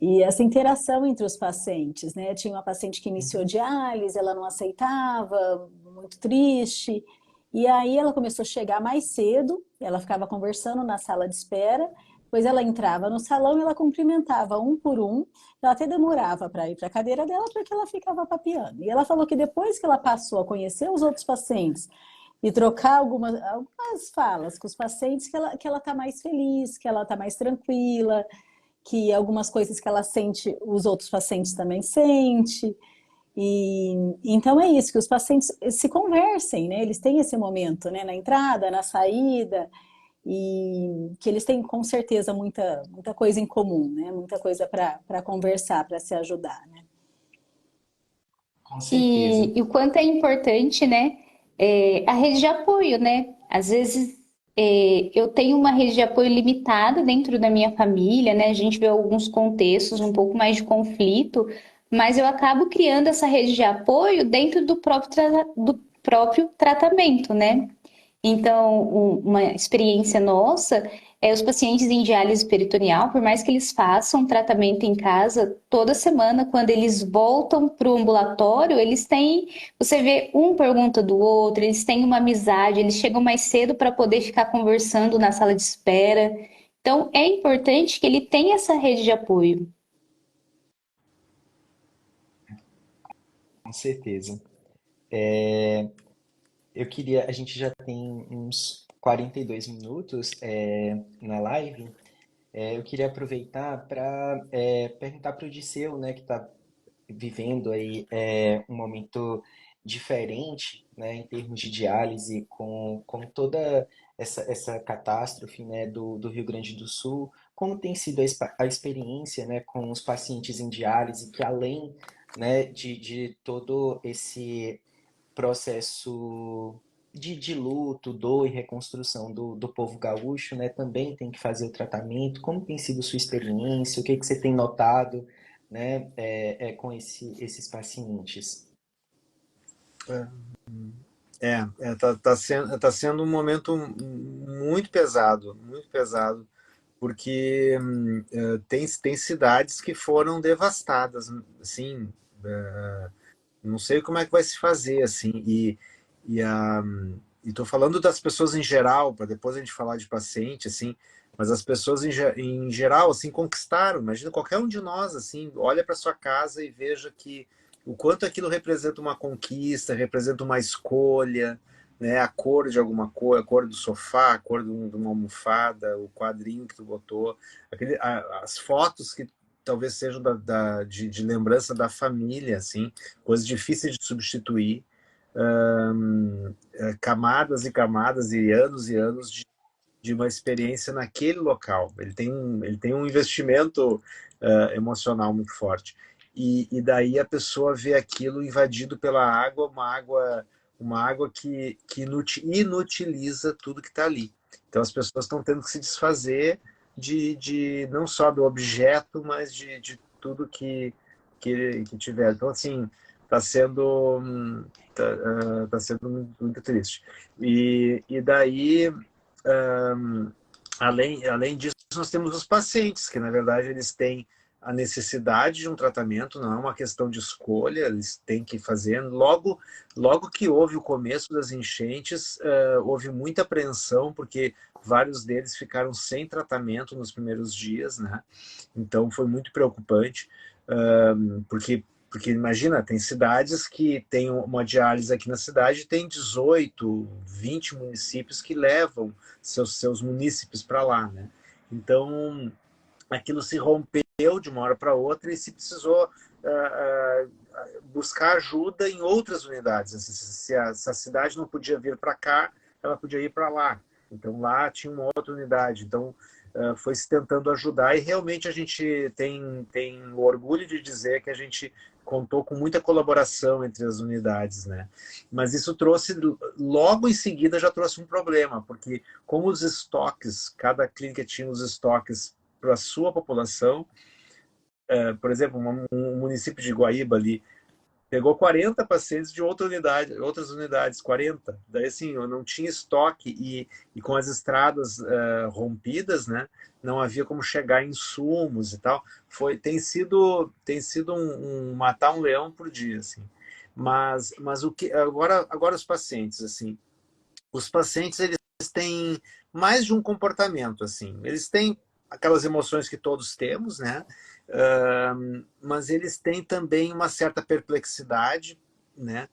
E essa interação entre os pacientes, né? Tinha uma paciente que iniciou diálise, ela não aceitava, muito triste. E aí ela começou a chegar mais cedo, ela ficava conversando na sala de espera, depois ela entrava no salão e ela cumprimentava um por um. Ela até demorava para ir para a cadeira dela porque ela ficava papeando. E ela falou que depois que ela passou a conhecer os outros pacientes e trocar algumas falas com os pacientes, que ela tá mais feliz, que ela está mais tranquila, que algumas coisas que ela sente, os outros pacientes também sentem. E então é isso, que os pacientes se conversem, né? Eles têm esse momento, né? Na entrada, na saída, e que eles têm com certeza muita coisa em comum, né? Muita coisa para conversar, para se ajudar, né? Com certeza. E o quanto é importante, né? A rede de apoio, né? Às vezes eu tenho uma rede de apoio limitada dentro da minha família, né? A gente vê alguns contextos um pouco mais de conflito, mas eu acabo criando essa rede de apoio dentro do próprio tratamento, né? Então, uma experiência nossa é os pacientes em diálise peritoneal, por mais que eles façam tratamento em casa, toda semana, quando eles voltam para o ambulatório, eles têm, você vê, um pergunta do outro, eles têm uma amizade, eles chegam mais cedo para poder ficar conversando na sala de espera. Então, é importante que ele tenha essa rede de apoio. Com certeza. A gente já tem uns 42 minutos na live. Eu queria aproveitar para perguntar para o Disseu, né, que está vivendo aí um momento diferente, né, em termos de diálise, com toda essa catástrofe, né, do Rio Grande do Sul. Como tem sido a experiência, né, com os pacientes em diálise, que além, né, de todo esse processo de luto, dor e reconstrução do povo gaúcho, né? Também tem que fazer o tratamento. Como tem sido sua experiência? O que que você tem notado, né? Com esses pacientes? Tá sendo um momento muito pesado, porque tem cidades que foram devastadas, assim, não sei como é que vai se fazer, assim, e a, estou falando das pessoas em geral, para depois a gente falar de paciente, assim, mas as pessoas em geral, assim, conquistaram. Imagina qualquer um de nós, assim, olha para sua casa e veja que o quanto aquilo representa uma conquista, representa uma escolha, né? A cor de alguma cor, a cor do sofá, a cor de uma almofada, o quadrinho que tu botou, as fotos que talvez sejam de lembrança da família, assim, coisas difíceis de substituir, camadas e camadas e anos de uma experiência naquele local. Ele tem um investimento emocional muito forte. E daí a pessoa vê aquilo invadido pela água, uma água que inutiliza tudo que está ali. Então as pessoas estão tendo que se desfazer de não só do objeto, mas de tudo que tiver. Então, assim, está sendo, tá sendo muito triste. E daí, além disso, nós temos os pacientes, que na verdade eles têm a necessidade de um tratamento, não é uma questão de escolha, eles têm que fazer. Logo que houve o começo das enchentes, houve muita apreensão, porque vários deles ficaram sem tratamento nos primeiros dias, né? Então foi muito preocupante, porque imagina, tem cidades que tem uma diálise aqui na cidade, tem 18, 20 municípios que levam seus munícipes para lá, né? Então aquilo se rompeu de uma hora para outra e se precisou buscar ajuda em outras unidades. Se a cidade não podia vir para cá, ela podia ir para lá. Então lá tinha uma outra unidade. Então foi se tentando ajudar e realmente a gente tem o orgulho de dizer que a gente contou com muita colaboração entre as unidades, né? Mas isso trouxe, logo em seguida já trouxe um problema, porque como os estoques, cada clínica tinha os estoques para a sua população, por exemplo, um município de Guaíba ali, pegou 40 pacientes de outras unidades, 40. Daí, assim, eu não tinha estoque e com as estradas rompidas, né, não havia como chegar em insumos e tal. Tem sido matar um leão por dia, assim. Mas o que agora os pacientes, assim, eles têm mais de um comportamento, assim. Eles têm aquelas emoções que todos temos, né? Mas eles têm também uma certa perplexidade, né?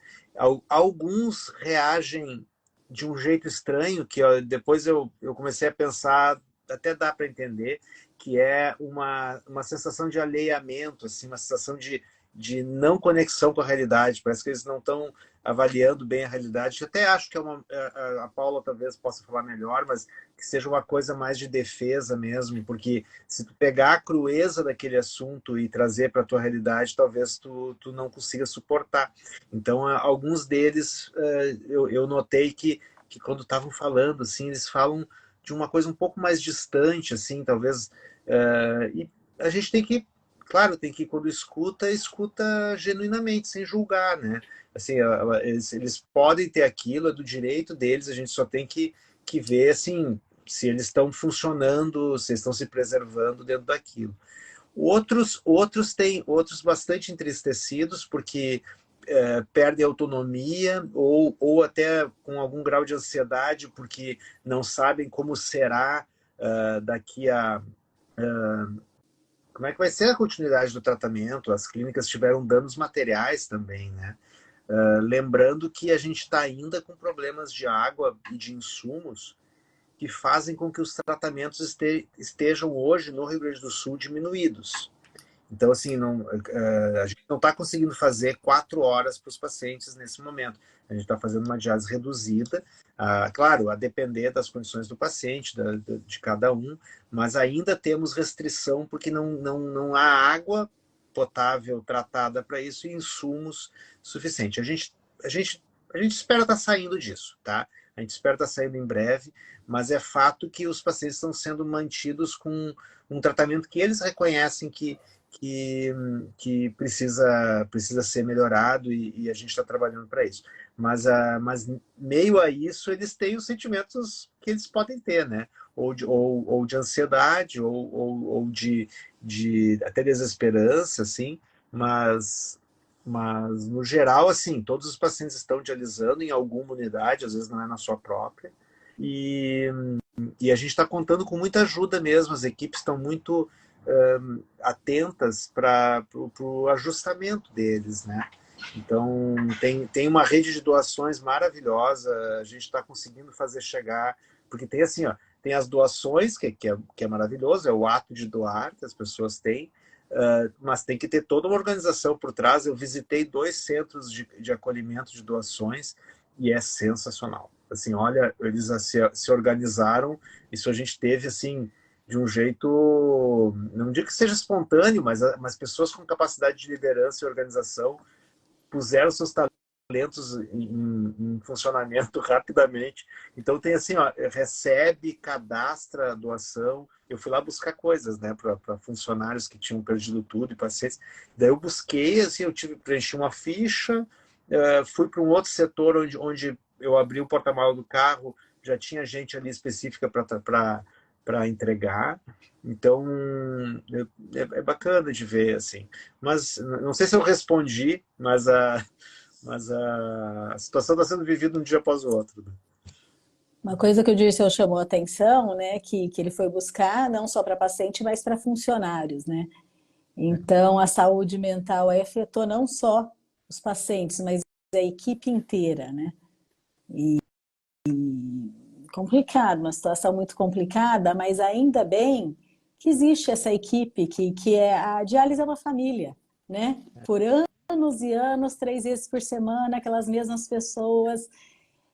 Alguns reagem de um jeito estranho, que depois eu comecei a pensar, até dá para entender, que é uma sensação de alheamento, assim, uma sensação de não conexão com a realidade. Parece que eles não estão avaliando bem a realidade. Eu até acho que a Paula talvez possa falar melhor, mas que seja uma coisa mais de defesa mesmo, porque se tu pegar a crueza daquele assunto e trazer para a tua realidade, talvez tu não consiga suportar. Então, alguns deles, eu notei que quando estavam falando, assim, eles falam de uma coisa um pouco mais distante, assim, talvez. E a gente tem que, claro, quando escuta genuinamente, sem julgar, né? Assim, eles podem ter aquilo, é do direito deles, a gente só tem que ver, assim, se eles estão funcionando, se estão se preservando dentro daquilo. Outros bastante entristecidos, porque perdem autonomia ou até com algum grau de ansiedade, porque não sabem como será daqui a... como é que vai ser a continuidade do tratamento. As clínicas tiveram danos materiais também, né? Lembrando que a gente está ainda com problemas de água e de insumos que fazem com que os tratamentos estejam hoje no Rio Grande do Sul diminuídos. Então, assim, a gente não está conseguindo fazer 4 horas para os pacientes nesse momento. A gente está fazendo uma diálise reduzida, claro, a depender das condições do paciente, de cada um, mas ainda temos restrição porque não há água potável tratada para isso e insumos suficientes. A gente espera estar saindo disso, tá? A gente espera estar saindo em breve, mas é fato que os pacientes estão sendo mantidos com um tratamento que eles reconhecem que precisa ser melhorado e a gente está trabalhando para isso. Mas meio a isso, eles têm os sentimentos que eles podem ter, né? Ou de ansiedade, ou de até desesperança, assim, mas no geral, assim, todos os pacientes estão dialisando em alguma unidade, às vezes não é na sua própria, e a gente está contando com muita ajuda mesmo, as equipes estão muito atentas para o ajustamento deles, né? Então, tem uma rede de doações maravilhosa, a gente está conseguindo fazer chegar, porque tem assim, ó, tem as doações, que é maravilhoso, é o ato de doar que as pessoas têm, mas tem que ter toda uma organização por trás. Eu visitei 2 centros de acolhimento de doações e é sensacional. Assim, olha, eles se organizaram, isso a gente teve, assim, de um jeito, não digo que seja espontâneo, mas pessoas com capacidade de liderança e organização puseram seus talentos em funcionamento rapidamente. Então tem assim, ó, recebe, cadastra a doação. Eu fui lá buscar coisas, né, para funcionários que tinham perdido tudo e pacientes. Daí eu busquei, assim, eu tive que preencher uma ficha, fui para um outro setor onde eu abri o porta-malas do carro, já tinha gente ali específica para para entregar. Então, é bacana de ver, assim. Mas não sei se eu respondi, mas a situação está sendo vivida um dia após o outro, né? Uma coisa que o Dirceu chamou a atenção, né, que ele foi buscar não só para paciente, mas para funcionários, né? Então, a saúde mental aí afetou não só os pacientes, mas a equipe inteira, né? Complicado, uma situação muito complicada, mas ainda bem que existe essa equipe que é a diálise é uma família, né? Por anos e anos, 3 vezes por semana, aquelas mesmas pessoas.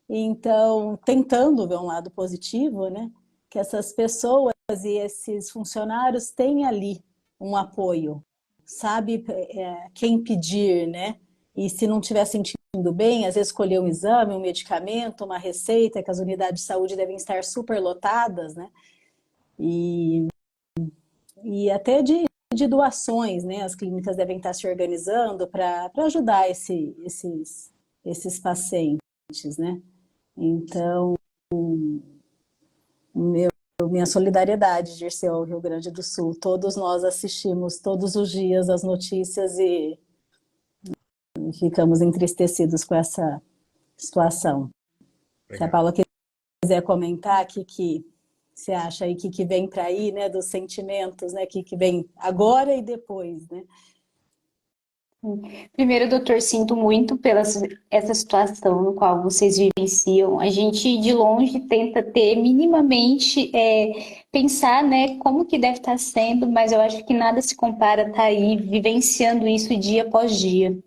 Então, tentando ver um lado positivo, né? Que essas pessoas e esses funcionários têm ali um apoio, sabe quem pedir, né? E se não estiver sentindo bem, às vezes escolher um exame, um medicamento, uma receita, que as unidades de saúde devem estar super lotadas, né? E, e até de doações, né? As clínicas devem estar se organizando para ajudar esses pacientes, né? Então, meu, minha solidariedade, Dirceu, ao Rio Grande do Sul. Todos nós assistimos todos os dias as notícias e ficamos entristecidos com essa situação. Se a Legal. Paula quiser comentar que você acha aí que vem para aí, né, dos sentimentos, né, que vem agora e depois, né? Primeiro, doutor, sinto muito pela essa situação no qual vocês vivenciam. A gente, de longe, tenta ter minimamente, pensar, né, como que deve estar sendo, mas eu acho que nada se compara a estar aí vivenciando isso dia após dia.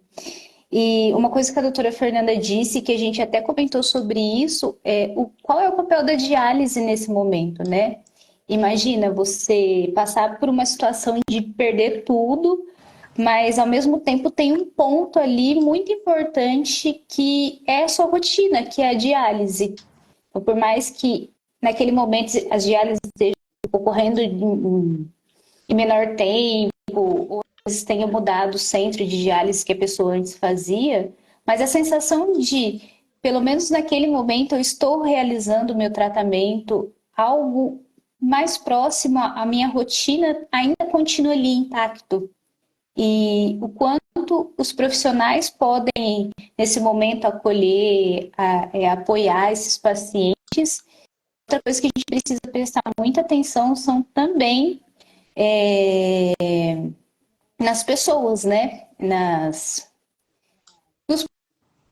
E uma coisa que a doutora Fernanda disse, que a gente até comentou sobre isso, qual é o papel da diálise nesse momento, né? Imagina você passar por uma situação de perder tudo, mas ao mesmo tempo tem um ponto ali muito importante que é a sua rotina, que é a diálise. Então, por mais que naquele momento as diálises estejam ocorrendo em menor tempo, ou tenha mudado o centro de diálise que a pessoa antes fazia, mas a sensação de, pelo menos naquele momento, eu estou realizando o meu tratamento, algo mais próximo à minha rotina ainda continua ali intacto. E o quanto os profissionais podem, nesse momento, acolher, apoiar esses pacientes. Outra coisa que a gente precisa prestar muita atenção são também nas pessoas, né? Nos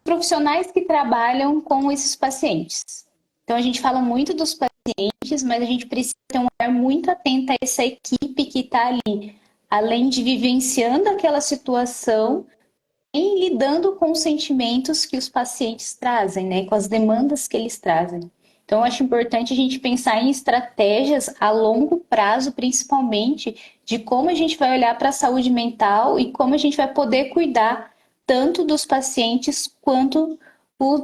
profissionais que trabalham com esses pacientes. Então, a gente fala muito dos pacientes, mas a gente precisa ter um olhar muito atento a essa equipe que está ali, além de vivenciando aquela situação, e lidando com os sentimentos que os pacientes trazem, né? Com as demandas que eles trazem. Então, eu acho importante a gente pensar em estratégias a longo prazo, principalmente, de como a gente vai olhar para a saúde mental e como a gente vai poder cuidar tanto dos pacientes quanto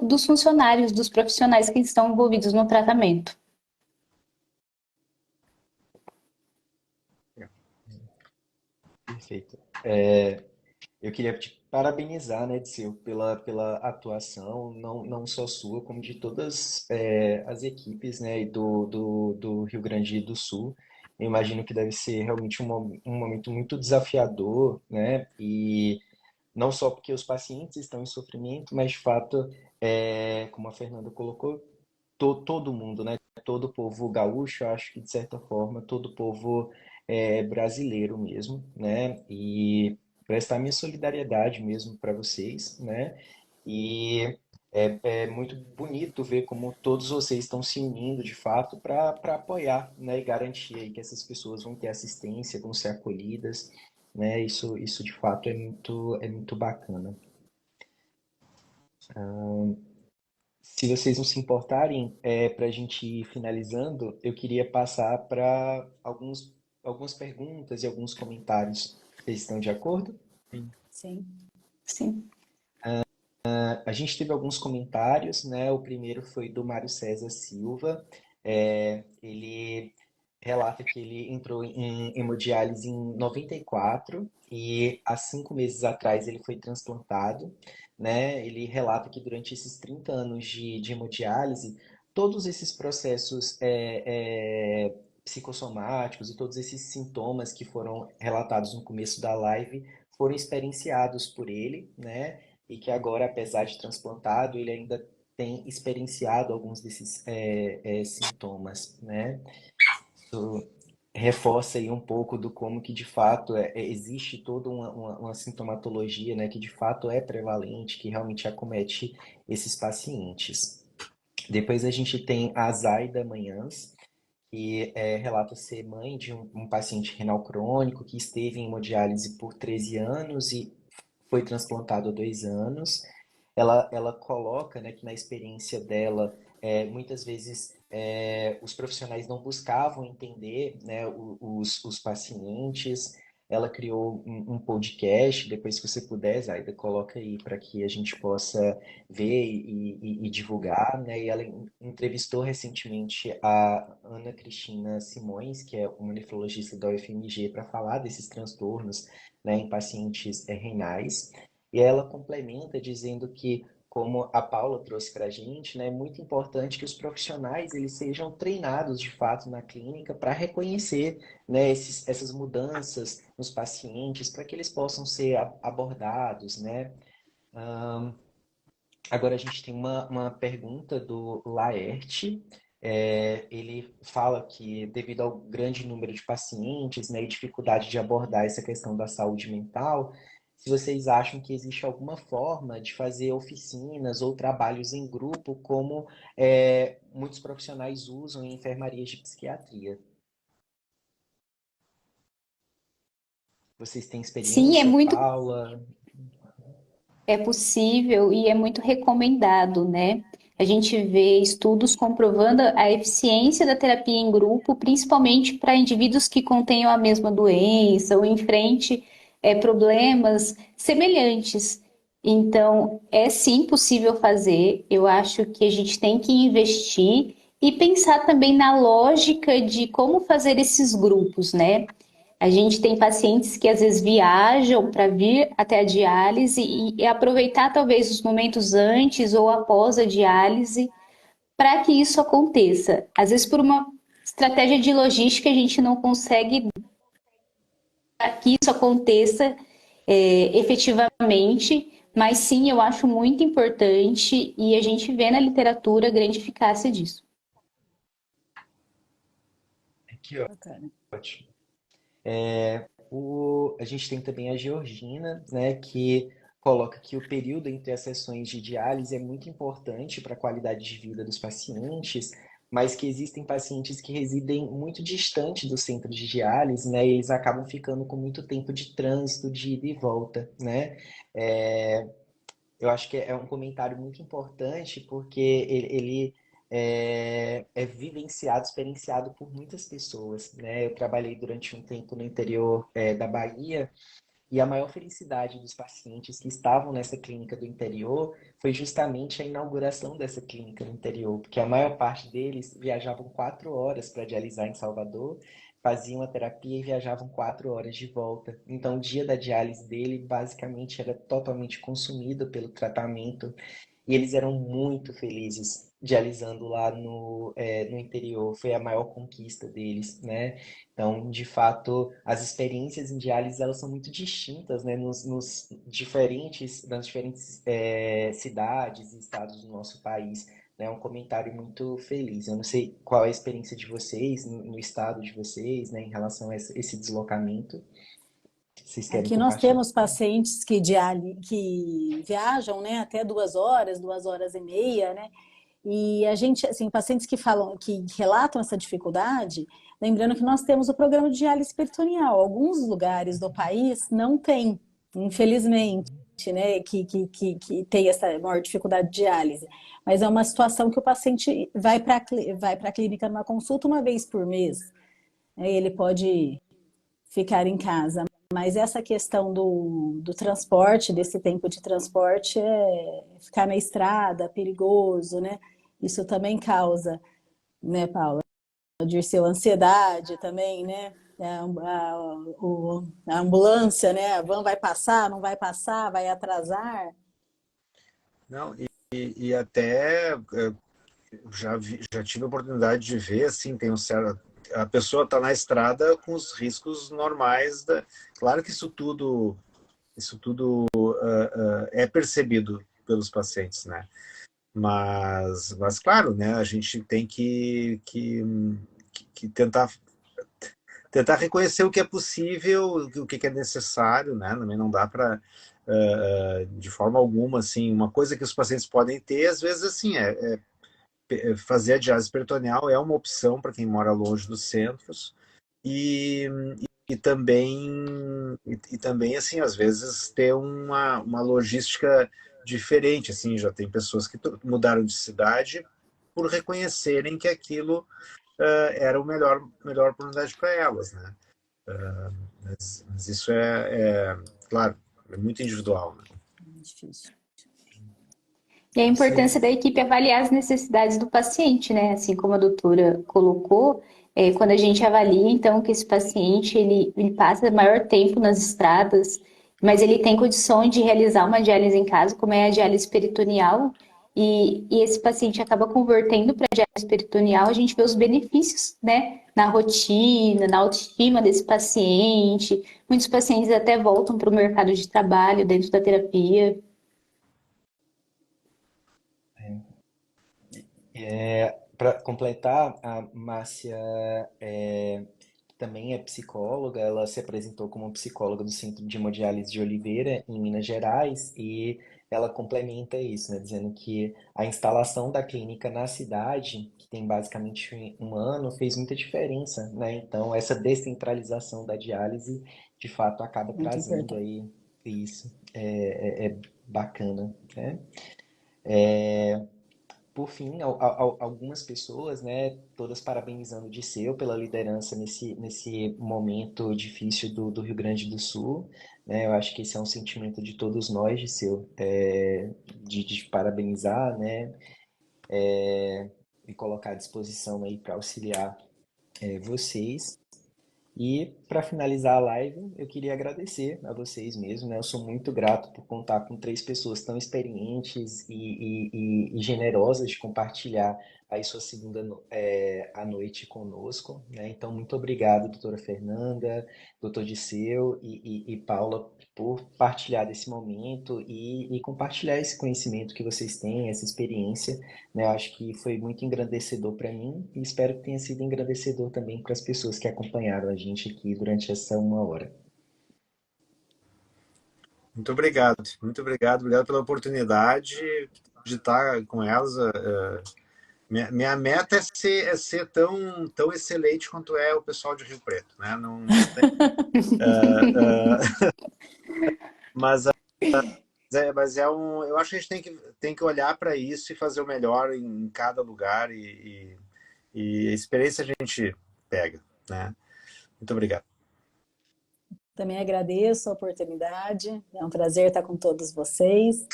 dos funcionários, dos profissionais que estão envolvidos no tratamento. Perfeito. Eu queria te parabenizar, né, Dirceu, pela atuação, não só sua, como de todas as equipes, né, e do Rio Grande do Sul. Eu imagino que deve ser realmente um momento muito desafiador, né, e não só porque os pacientes estão em sofrimento, mas de fato, como a Fernanda colocou, todo mundo, né, todo o povo gaúcho, acho que de certa forma, todo o povo brasileiro mesmo, né, e prestar minha solidariedade mesmo para vocês, né? E é muito bonito ver como todos vocês estão se unindo de fato para apoiar, né? E garantir aí que essas pessoas vão ter assistência, vão ser acolhidas, né? Isso de fato é muito bacana. Se vocês não se importarem, para a gente ir finalizando, eu queria passar para algumas perguntas e alguns comentários. Vocês estão de acordo? Sim. Sim. Sim. A gente teve alguns comentários, né? O primeiro foi do Mário César Silva. Ele relata que ele entrou em hemodiálise em 94 e há 5 meses atrás ele foi transplantado, né? Ele relata que durante esses 30 anos de hemodiálise, todos esses processos psicossomáticos e todos esses sintomas que foram relatados no começo da live foram experienciados por ele, né? E que agora, apesar de transplantado, ele ainda tem experienciado alguns desses sintomas, né? Isso reforça aí um pouco do como que de fato existe toda uma sintomatologia, né, que de fato é prevalente, que realmente acomete esses pacientes. Depois a gente tem a Zaida Manhãs, que relata ser mãe de um paciente renal crônico que esteve em hemodiálise por 13 anos e foi transplantado há 2 anos. Ela coloca, né, que na experiência dela, muitas vezes os profissionais não buscavam entender, né, os pacientes. Ela criou um podcast, depois que você puder, Zaida, coloca aí para que a gente possa ver e divulgar, né? E ela entrevistou recentemente a Ana Cristina Simões, que é uma nefrologista da UFMG, para falar desses transtornos, né, em pacientes renais. E ela complementa dizendo que, como a Paula trouxe para a gente, né, é muito importante que os profissionais eles sejam treinados de fato na clínica para reconhecer, né, essas mudanças nos pacientes, para que eles possam ser abordados, né? Agora a gente tem uma pergunta do Laerte. Ele fala que devido ao grande número de pacientes, né, e dificuldade de abordar essa questão da saúde mental, se vocês acham que existe alguma forma de fazer oficinas ou trabalhos em grupo, como muitos profissionais usam em enfermarias de psiquiatria. Vocês têm Sim, experiência, Paula? é possível e é muito recomendado, né? A gente vê estudos comprovando a eficiência da terapia em grupo, principalmente para indivíduos que contenham a mesma doença ou enfrente problemas semelhantes. Então, é sim possível fazer. Eu acho que a gente tem que investir e pensar também na lógica de como fazer esses grupos, né? A gente tem pacientes que às vezes viajam para vir até a diálise e aproveitar talvez os momentos antes ou após a diálise para que isso aconteça. Às vezes por uma estratégia de logística a gente não consegue que isso aconteça efetivamente, mas sim, eu acho muito importante e a gente vê na literatura a grande eficácia disso. Que Bacana. ótimo. A gente tem também a Georgina, né, que coloca que o período entre as sessões de diálise é muito importante para a qualidade de vida dos pacientes, mas que existem pacientes que residem muito distante do centro de diálise, né, e eles acabam ficando com muito tempo de trânsito, de ida e volta, né? É, eu acho que é um comentário muito importante porque ele é vivenciado, experienciado por muitas pessoas, né? Eu trabalhei durante um tempo no interior da Bahia e a maior felicidade dos pacientes que estavam nessa clínica do interior foi justamente a inauguração dessa clínica no interior, porque a maior parte deles viajavam 4 horas para dialisar em Salvador, faziam a terapia e viajavam 4 horas de volta. Então, o dia da diálise dele basicamente era totalmente consumido pelo tratamento e eles eram muito felizes dialisando lá no interior. Foi a maior conquista deles, né? Então, de fato, as experiências em diálise elas são muito distintas, né? Nas diferentes cidades e estados do nosso país. É um comentário muito feliz. Eu não sei qual é a experiência de vocês no estado de vocês, né, em relação a esse deslocamento. Vocês querem Aqui nós compartilhar? temos pacientes que viajam, né, até 2 horas, 2 horas e meia, né? E a gente, assim, pacientes que falam, que relatam essa dificuldade, lembrando que nós temos o programa de diálise peritoneal. Alguns lugares do país não tem, infelizmente, né, que tem essa maior dificuldade de diálise. Mas é uma situação que o paciente vai para a clínica numa consulta uma vez por mês. Né, ele pode ficar em casa. Mas essa questão do transporte, desse tempo de transporte, ficar na estrada, perigoso, né? Isso também causa, né, Paula? Dirceu, ansiedade também, né? A ambulância, né? A van vai passar, não vai passar, vai atrasar. Não, e até já tive a oportunidade de ver, assim, tem um certo, a pessoa está na estrada com os riscos normais. Claro que isso tudo é percebido pelos pacientes, né? Mas claro, né? A gente tem que tentar reconhecer o que é possível, o que é necessário, né? Também não dá para, de forma alguma, assim, uma coisa que os pacientes podem ter, às vezes, assim, fazer a diálise peritoneal é uma opção para quem mora longe dos centros e, e também, também, assim, às vezes ter uma logística diferente, assim, já tem pessoas que mudaram de cidade por reconhecerem que aquilo era a melhor oportunidade para elas, né? Mas isso claro, é muito individual, né? Difícil. E a importância Sim. da equipe avaliar as necessidades do paciente, né? Assim como a doutora colocou, quando a gente avalia, então, que esse paciente, ele passa maior tempo nas estradas, mas ele tem condição de realizar uma diálise em casa, como é a diálise peritoneal, e esse paciente acaba convertendo para a diálise peritoneal, a gente vê os benefícios, né? Na rotina, na autoestima desse paciente. Muitos pacientes até voltam para o mercado de trabalho dentro da terapia. Para completar, a Márcia também é psicóloga, ela se apresentou como psicóloga do Centro de Hemodiálise de Oliveira, em Minas Gerais, e ela complementa isso, né, dizendo que a instalação da clínica na cidade, que tem basicamente um ano, fez muita diferença, né? Então, essa descentralização da diálise, de fato, acaba Muito trazendo importante. aí isso. É bacana, né? Por fim, algumas pessoas, né, todas parabenizando o Disseu pela liderança nesse momento difícil do Rio Grande do Sul, né, eu acho que esse é um sentimento de todos nós, Disseu, de parabenizar, né, e colocar à disposição aí para auxiliar vocês. E para finalizar a live, eu queria agradecer a vocês mesmo, né? Eu sou muito grato por contar com três pessoas tão experientes e generosas de compartilhar aí sua segunda à noite conosco, né? Então, muito obrigado, doutora Fernanda, doutor Disseu e Paula, por partilhar desse momento e compartilhar esse conhecimento que vocês têm, essa experiência, né? Eu acho que foi muito engrandecedor para mim e espero que tenha sido engrandecedor também para as pessoas que acompanharam a gente aqui durante essa uma hora. Muito obrigado pela oportunidade de estar com elas. Minha meta é ser tão excelente quanto é o pessoal de Rio Preto, né? Não tem, mas eu acho que a gente tem que olhar para isso e fazer o melhor em cada lugar e a experiência a gente pega, né? Muito obrigado. Também agradeço a oportunidade, é um prazer estar com todos vocês.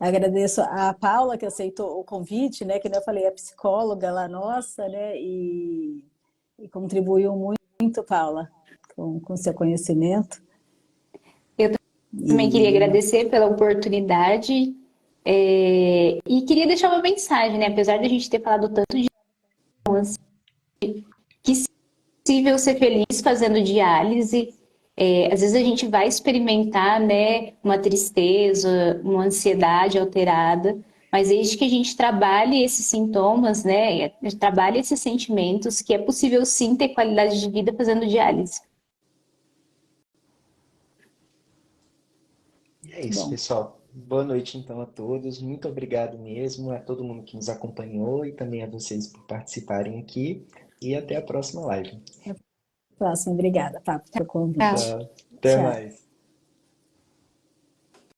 Agradeço a Paula que aceitou o convite, né? Que eu falei, é psicóloga lá nossa, né? E contribuiu muito, Paula, com seu conhecimento. Eu também queria E agradecer pela oportunidade e queria deixar uma mensagem, né? Apesar de a gente ter falado tanto de que é possível ser feliz fazendo diálise, às vezes a gente vai experimentar, né, uma tristeza, uma ansiedade alterada, mas desde que a gente trabalhe esses sintomas, né, trabalhe esses sentimentos, que é possível sim ter qualidade de vida fazendo diálise. E é muito isso, bom. pessoal. Boa noite então a todos. Muito obrigado mesmo a todo mundo que nos acompanhou e também a vocês por participarem aqui. E até a próxima live. Próximo, obrigada, Papo, pelo convite. Tchau. Até Tchau. mais.